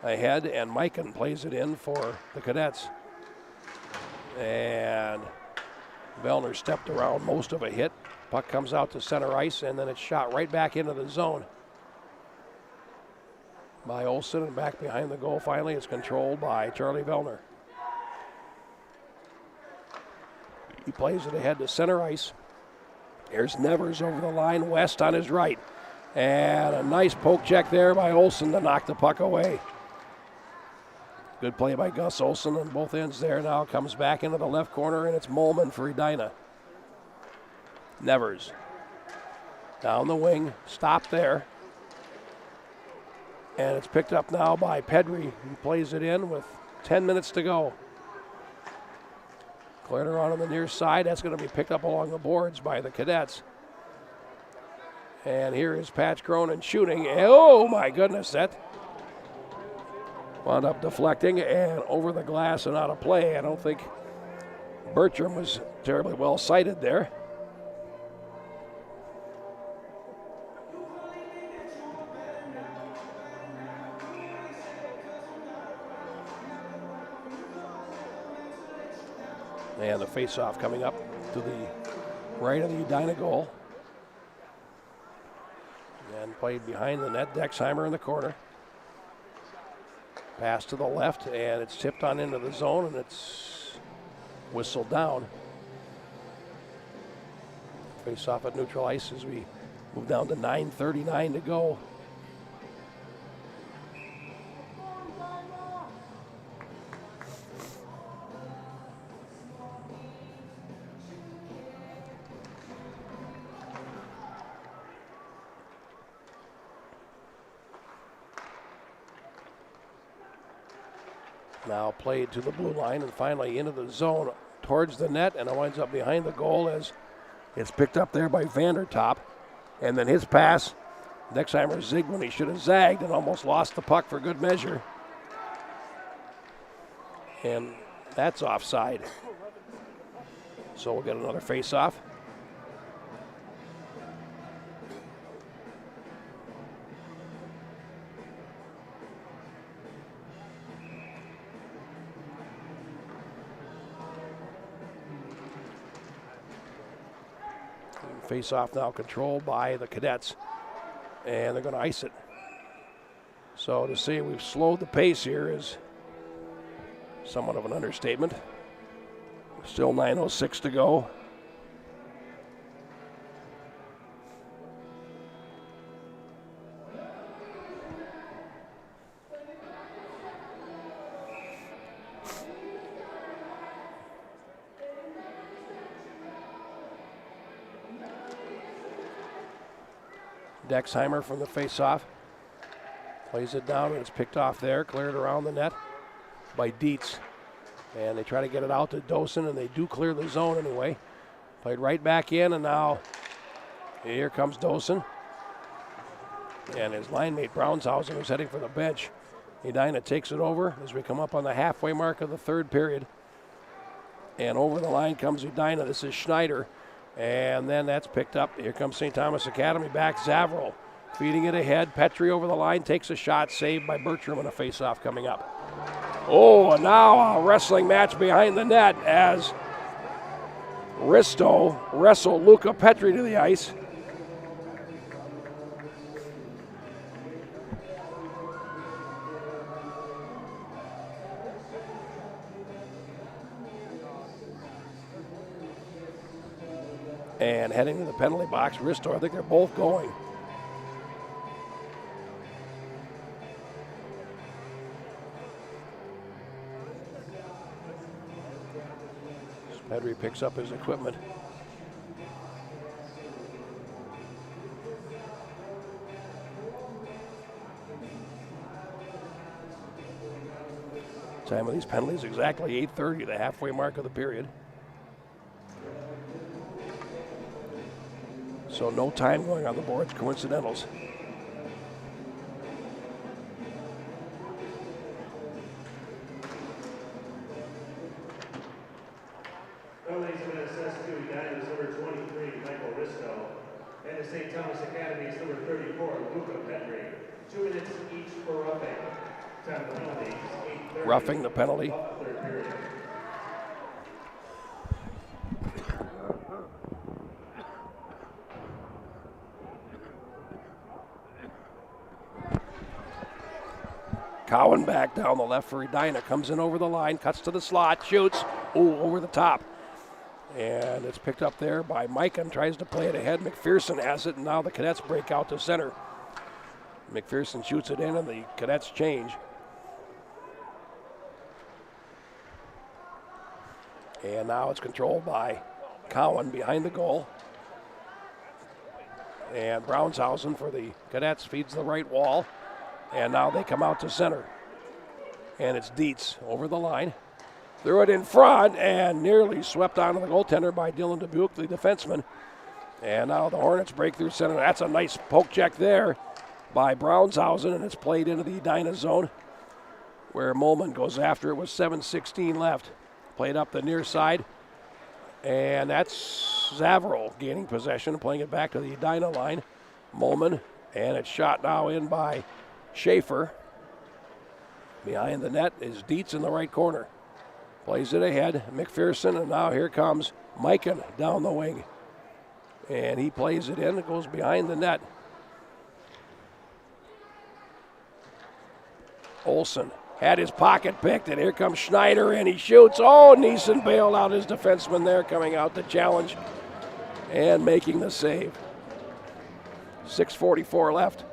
ahead, and Mikan plays it in for the Cadets. And Vellner stepped around most of a hit. Puck comes out to center ice, and then it's shot right back into the zone by Olsen, and back behind the goal finally is controlled by Charlie Vellner. He plays it ahead to center ice. Here's Nevers over the line, West on his right. And a nice poke check there by Olsen to knock the puck away. Good play by Gus Olsen on both ends there. Now comes back into the left corner, and it's Molman for Edina. Nevers down the wing, stopped there. And it's picked up now by Pedri, who plays it in with 10 minutes to go. Cleared around on the near side. That's going to be picked up along the boards by the Cadets. And here is Patch Cronin shooting. Oh, my goodness. That wound up deflecting and over the glass and out of play. I don't think Bertram was terribly well sighted there. And the face-off coming up to the right of the Edina goal. And played behind the net. Dexheimer in the corner. Pass to the left, and it's tipped on into the zone, and it's whistled down. Face-off at neutral ice as we move down to 9:39 to go. Now played to the blue line and finally into the zone towards the net, and it winds up behind the goal as it's picked up there by Vandertop. And then his pass, Dexheimer zigged when he should have zagged and almost lost the puck for good measure. And that's offside. So we'll get another face-off. Face-off now controlled by the Cadets, and they're going to ice it. So to say we've slowed the pace here is somewhat of an understatement. Still 9:06 to go. Dexheimer from the face-off. Plays it down, and it's picked off there. Cleared around the net by Dietz. And they try to get it out to Dosen, and they do clear the zone anyway. Played right back in, and now here comes Dosen. And his line mate Brownshausen was heading for the bench. Edina takes it over as we come up on the halfway mark of the third period. And over the line comes Edina. This is Schneider. And then that's picked up. Here comes St. Thomas Academy back. Zavril feeding it ahead. Petrie over the line takes a shot, saved by Bertram, and a face-off coming up. Oh, and now a wrestling match behind the net as Risto wrestled Luca Petrie to the ice. And heading to the penalty box, Risto, I think they're both going. Petrie picks up his equipment. Time of these penalties exactly 8:30, the halfway mark of the period. So no time going on the boards, coincidentals. Penalties have been assessed to Edina's number 23, Michael Risto, and the St. Thomas Academy's number 34, Luca Petrie. 2 minutes each for roughing. Time of the penalties, 8:30. Roughing the penalty. Third period. Cowan back down the left for Edina. Comes in over the line, cuts to the slot, shoots. Ooh, over the top. And it's picked up there by Mikan. Tries to play it ahead. McPherson has it, and now the Cadets break out to center. McPherson shoots it in, and the Cadets change. And now it's controlled by Cowan behind the goal. And Brownshausen for the Cadets feeds the right wall. And now they come out to center. And it's Dietz over the line. Threw it in front and nearly swept onto the goaltender by Dylan Dubuque, the defenseman. And now the Hornets break through center. That's a nice poke check there by Brownshausen, and it's played into the Edina zone where Molman goes after it with 7:16 left. Played up the near side. And that's Zavril gaining possession and playing it back to the Edina line. Molman, and it's shot now in by Schaefer. Behind the net is Dietz in the right corner. Plays it ahead, McPherson, and now here comes Mikan down the wing. And he plays it in, it goes behind the net. Olsen had his pocket picked, and here comes Schneider, and he shoots. Oh, Neeson bailed out his defenseman there, coming out to challenge and making the save. 6:44 left.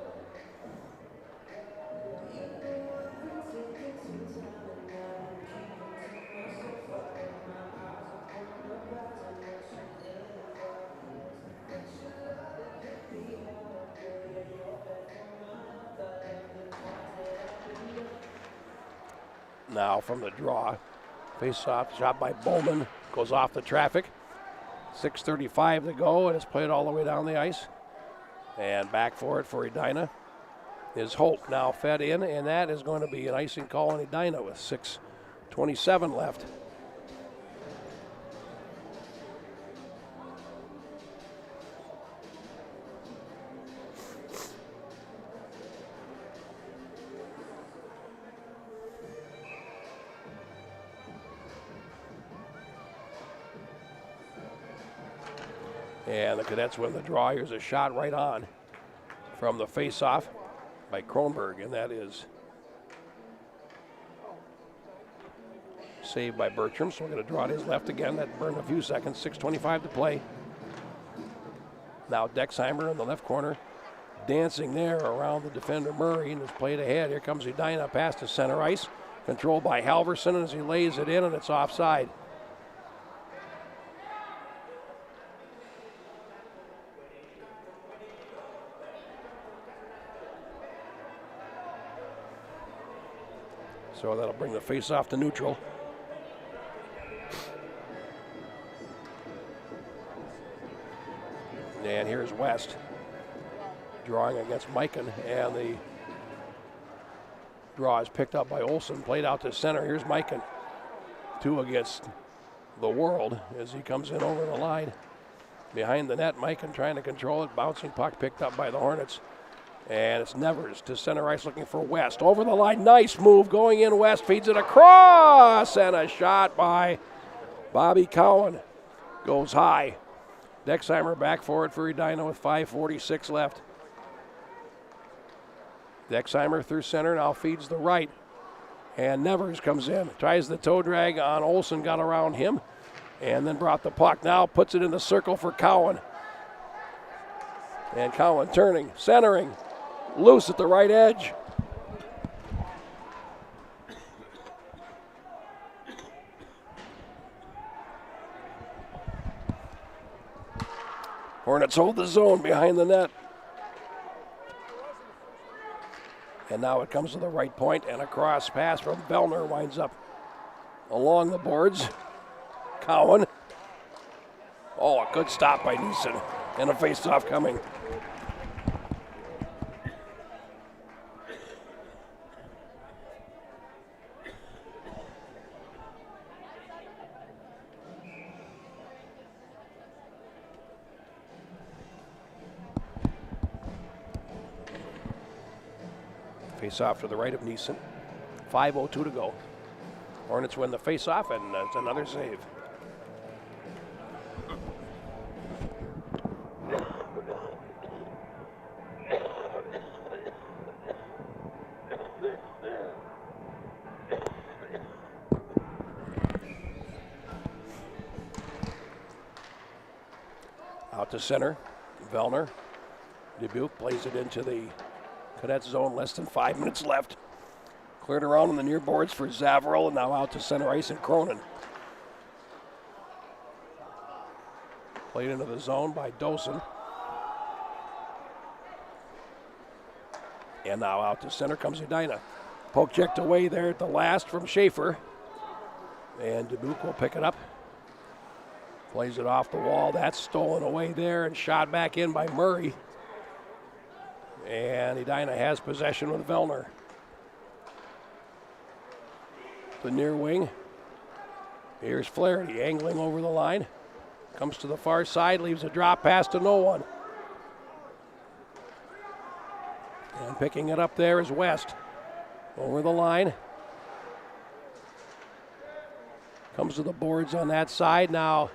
Now from the draw, face-off shot by Bowman, goes off the traffic. 6:35 to go, and it's played all the way down the ice. And back for it for Edina is Hope, now fed in, and that is going to be an icing call on Edina with 6:27 left. And the Cadets win the draw. Here's a shot right on from the face-off by Kronberg, and that is saved by Bertram. So we're going to draw it his left again. That burned a few seconds. 6:25 to play. Now Dexheimer in the left corner, dancing there around the defender Murray, and it's played ahead. Here comes Edina past the center ice, controlled by Halverson as he lays it in, and it's offside. So that'll bring the face-off to neutral. Here's West drawing against Mikan, and the draw is picked up by Olsen, played out to center. Here's Mikan, 2 against the world as he comes in over the line. Behind the net, Mikan trying to control it, bouncing puck picked up by the Hornets. And it's Nevers to center ice looking for West. Over the line, nice move going in. West feeds it across, and a shot by Bobby Cowan goes high. Dexheimer back for it for Edina with 5:46 left. Dexheimer through center, now feeds the right. And Nevers comes in, tries the toe drag on Olsen, got around him, and then brought the puck. Now puts it in the circle for Cowan. And Cowan turning, centering, loose at the right edge. Hornets hold the zone behind the net. And now it comes to the right point, and a cross pass from Vellner winds up along the boards. Cowan. Oh, a good stop by Neeson, and a face-off coming. Face-off to the right of Neeson. 5:02 to go. Hornets win the face-off, and it's another save. Out to center, Vellner. Dubuque plays it into the Cadets zone, less than 5 minutes left. Cleared around on the near boards for Zavarel, and now out to center ice and Cronin. Played into the zone by Dosen. And now out to center comes Edina. Poke checked away there at the last from Schaefer. And Dubuque will pick it up. Plays it off the wall. That's stolen away there and shot back in by Murray. And Edina has possession with Vellner. The near wing. Here's Flaherty angling over the line. Comes to the far side, leaves a drop pass to no one. And picking it up there is West. Over the line. Comes to the boards on that side. Now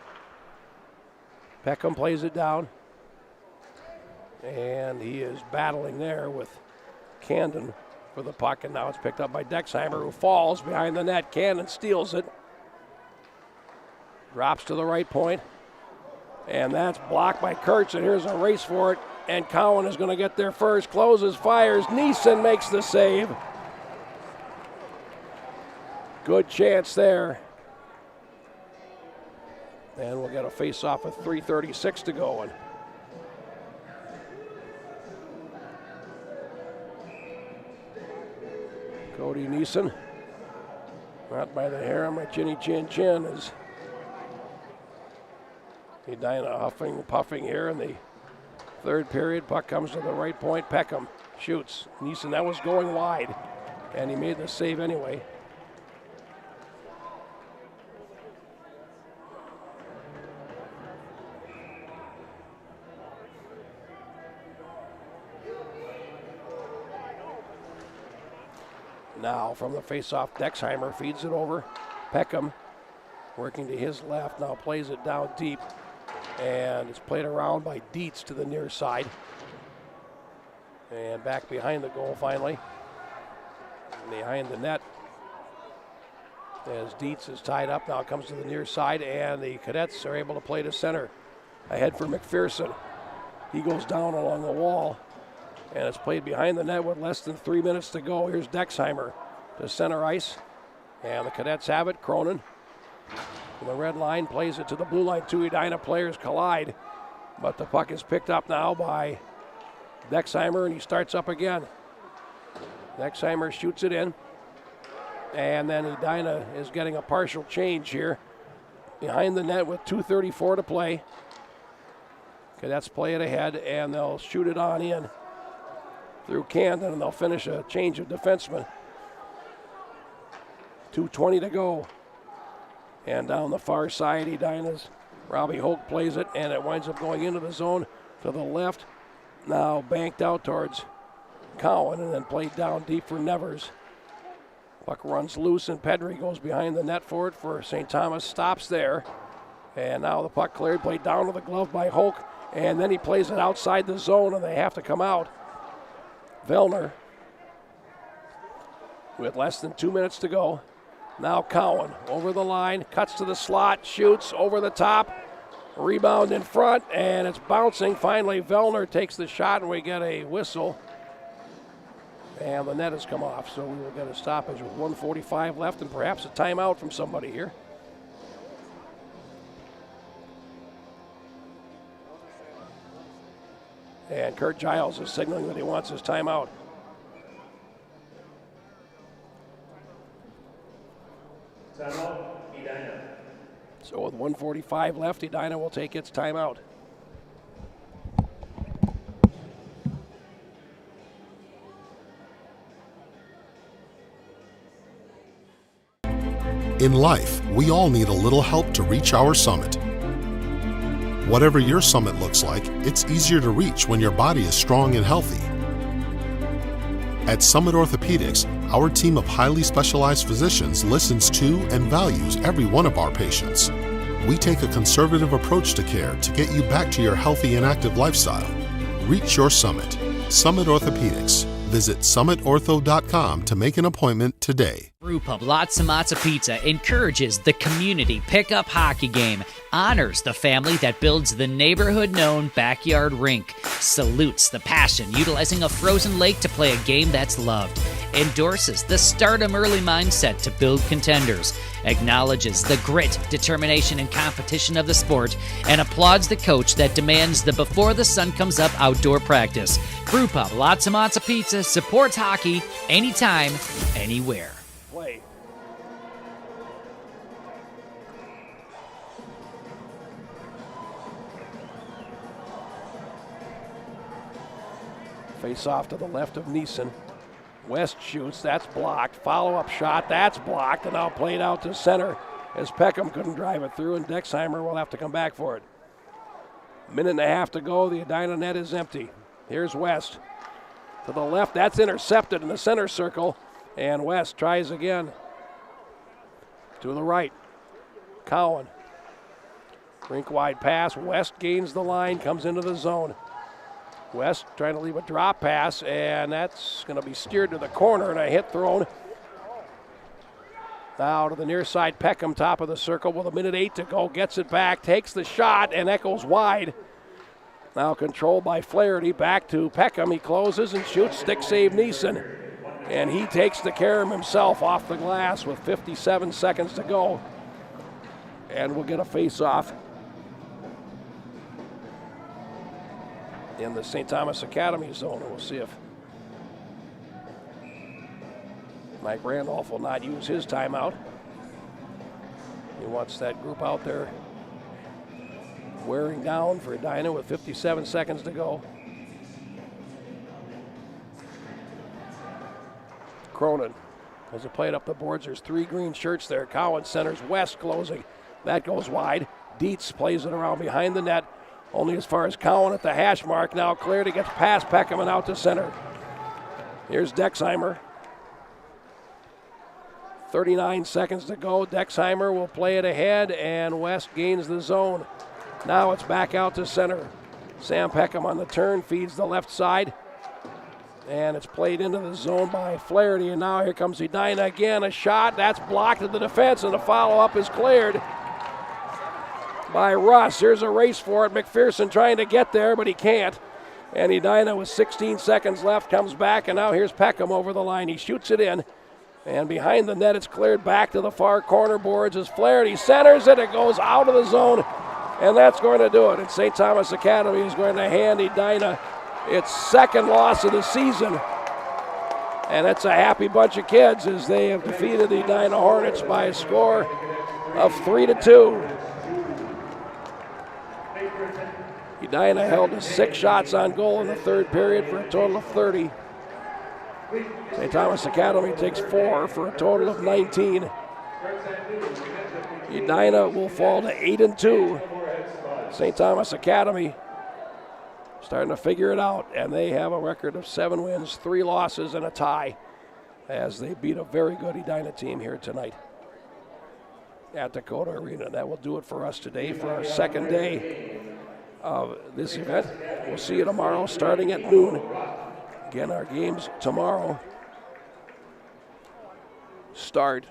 Peckham plays it down. And he is battling there with Camden for the puck, and now it's picked up by Dexheimer, who falls behind the net. Camden steals it. Drops to the right point. And that's blocked by Kurtz, and here's a race for it. And Cowan is going to get there first. Closes, fires. Neeson makes the save. Good chance there. And we'll get a face-off with 3:36 to go. And Cody Neeson, not by the hair on my chinny chin chin, is Edina huffing and puffing here in the third period. Puck comes to the right point. Peckham shoots. Neeson, that was going wide, and he made the save anyway. Now from the face-off, Dexheimer feeds it over. Peckham working to his left, now plays it down deep. And it's played around by Dietz to the near side. And back behind the goal finally. Behind the net. As Dietz is tied up, now comes to the near side, and the Cadets are able to play to center. Ahead for McPherson. He goes down along the wall. And it's played behind the net with less than 3 minutes to go. Here's Dexheimer to center ice. And the Cadets have it. Cronin from the red line plays it to the blue line. Two Edina players collide. But the puck is picked up now by Dexheimer, and he starts up again. Dexheimer shoots it in. And then Edina is getting a partial change here. Behind the net with 2:34 to play. Cadets play it ahead, and they'll shoot it on in through Camden, and they'll finish a change of defensemen. 2:20 to go. And down the far side, Edina's Robbie Hoke plays it, and it winds up going into the zone to the left. Now banked out towards Cowan, and then played down deep for Nevers. Puck runs loose, and Pedri goes behind the net for it for St. Thomas. Stops there. And now the puck cleared, played down to the glove by Hoke, and then he plays it outside the zone, and they have to come out. Vellner with less than 2 minutes to go. Now Cowan over the line, cuts to the slot, shoots over the top, rebound in front, and it's bouncing. Finally, Vellner takes the shot, and we get a whistle. And the net has come off, so we will get a stoppage with 1:45 left and perhaps a timeout from somebody here. And Kurt Giles is signaling that he wants his timeout. Timeout, Edina. So with 1:45 left, Edina will take its timeout. In life, we all need a little help to reach our summit. Whatever your summit looks like, it's easier to reach when your body is strong and healthy. At Summit Orthopedics, our team of highly specialized physicians listens to and values every one of our patients. We take a conservative approach to care to get you back to your healthy and active lifestyle. Reach your summit. Summit Orthopedics. Visit summitortho.com to make an appointment today. Brewpub Lots Matza Pizza encourages the community pickup hockey game, honors the family that builds the neighborhood-known backyard rink, salutes the passion utilizing a frozen lake to play a game that's loved, endorses the stardom early mindset to build contenders, acknowledges the grit, determination, and competition of the sport, and applauds the coach that demands the before the sun comes up outdoor practice. Brewpub Lots Matza Pizza supports hockey anytime, anywhere. Play. Face off to the left of Neeson. West shoots, that's blocked. Follow-up shot, that's blocked, and now played out to center as Peckham couldn't drive it through, and Dexheimer will have to come back for it. Minute and a half to go, the Edina net is empty. Here's West. To the left, that's intercepted in the center circle, and West tries again. To the right, Cowan. Rink-wide pass, West gains the line, comes into the zone. West trying to leave a drop pass, and that's going to be steered to the corner, and a hit thrown. Now to the near side, Peckham, top of the circle with 1:08 to go, gets it back, takes the shot, and echoes wide. Now controlled by Flaherty, back to Peckham, he closes and shoots, stick save Neeson. And he takes the care of himself off the glass with 57 seconds to go. And we'll get a face-off in the St. Thomas Academy zone. We'll see if Mike Randolph will not use his timeout. He wants that group out there wearing down for Edina with 57 seconds to go. Cronin as it played up the boards. There's 3 green shirts there. Cowan centers, West closing. That goes wide. Dietz plays it around behind the net. Only as far as Cowan at the hash mark. Now cleared, he gets past Peckham and out to center. Here's Dexheimer. 39 seconds to go. Dexheimer will play it ahead, and West gains the zone. Now it's back out to center. Sam Peckham on the turn, feeds the left side. And it's played into the zone by Flaherty, and now here comes Edina again. A shot, that's blocked at the defense, and the follow-up is cleared by Russ. Here's a race for it. McPherson trying to get there, but he can't. And Edina with 16 seconds left comes back, and now here's Peckham over the line. He shoots it in, and behind the net it's cleared back to the far corner boards as Flaherty centers it. It goes out of the zone, and that's going to do it. And St. Thomas Academy is going to hand Edina its second loss of the season. And it's a happy bunch of kids as they have defeated the Edina Hornets by a score of 3-2. Edina held to 6 shots on goal in the third period for a total of 30. St. Thomas Academy takes 4 for a total of 19. Edina will fall to 8-2. St. Thomas Academy starting to figure it out, and they have a record of 7 wins, 3 losses, and a tie as they beat a very good Edina team here tonight at Dakota Arena. That will do it for us today for our second day of this event. We'll see you tomorrow starting at noon. Again, our games tomorrow start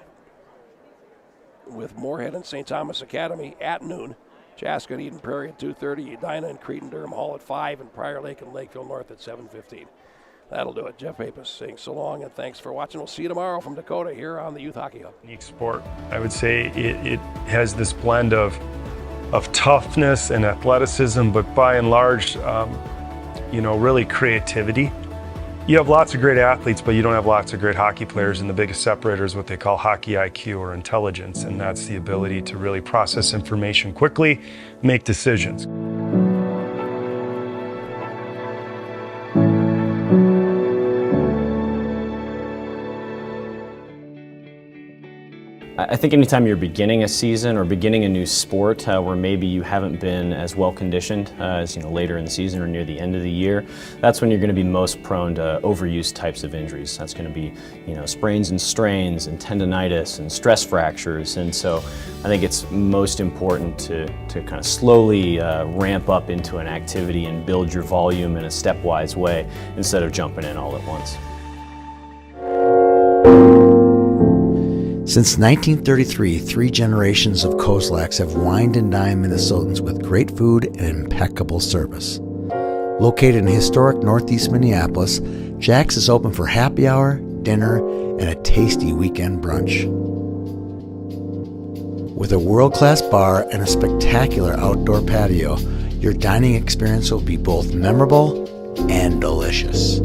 with Moorhead and St. Thomas Academy at noon. Chaska and Eden Prairie at 2:30, Edina and Cretin-Durham Hall at 5, and Prior Lake and Lakeville North at 7:15. That'll do it. Jeff Papis saying so long and thanks for watching. We'll see you tomorrow from Dakota here on the Youth Hockey Hub. Unique sport. I would say it has this blend of toughness and athleticism, but by and large, really creativity. You have lots of great athletes, but you don't have lots of great hockey players, and the biggest separator is what they call hockey IQ or intelligence, and that's the ability to really process information quickly, make decisions. I think anytime you're beginning a season or beginning a new sport where maybe you haven't been as well conditioned as later in the season or near the end of the year, that's when you're going to be most prone to overuse types of injuries. That's going to be sprains and strains and tendonitis and stress fractures. And so I think it's most important to kind of slowly ramp up into an activity and build your volume in a stepwise way instead of jumping in all at once. Since 1933, 3 generations of Kozlaks have wined and dined Minnesotans with great food and impeccable service. Located in historic Northeast Minneapolis, Jack's is open for happy hour, dinner, and a tasty weekend brunch. With a world-class bar and a spectacular outdoor patio, your dining experience will be both memorable and delicious.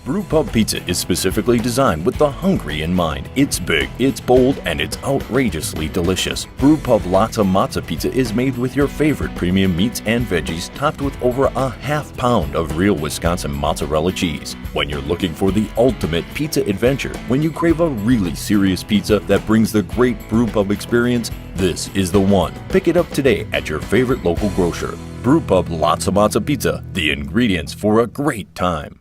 Brewpub Pizza is specifically designed with the hungry in mind. It's big, it's bold, and it's outrageously delicious. Brewpub Lotta Matza Pizza is made with your favorite premium meats and veggies, topped with over a half pound of real Wisconsin mozzarella cheese. When you're looking for the ultimate pizza adventure, when you crave a really serious pizza that brings the great Brewpub experience, this is the one. Pick it up today at your favorite local grocer. Brewpub Lotta Matza Pizza, the ingredients for a great time.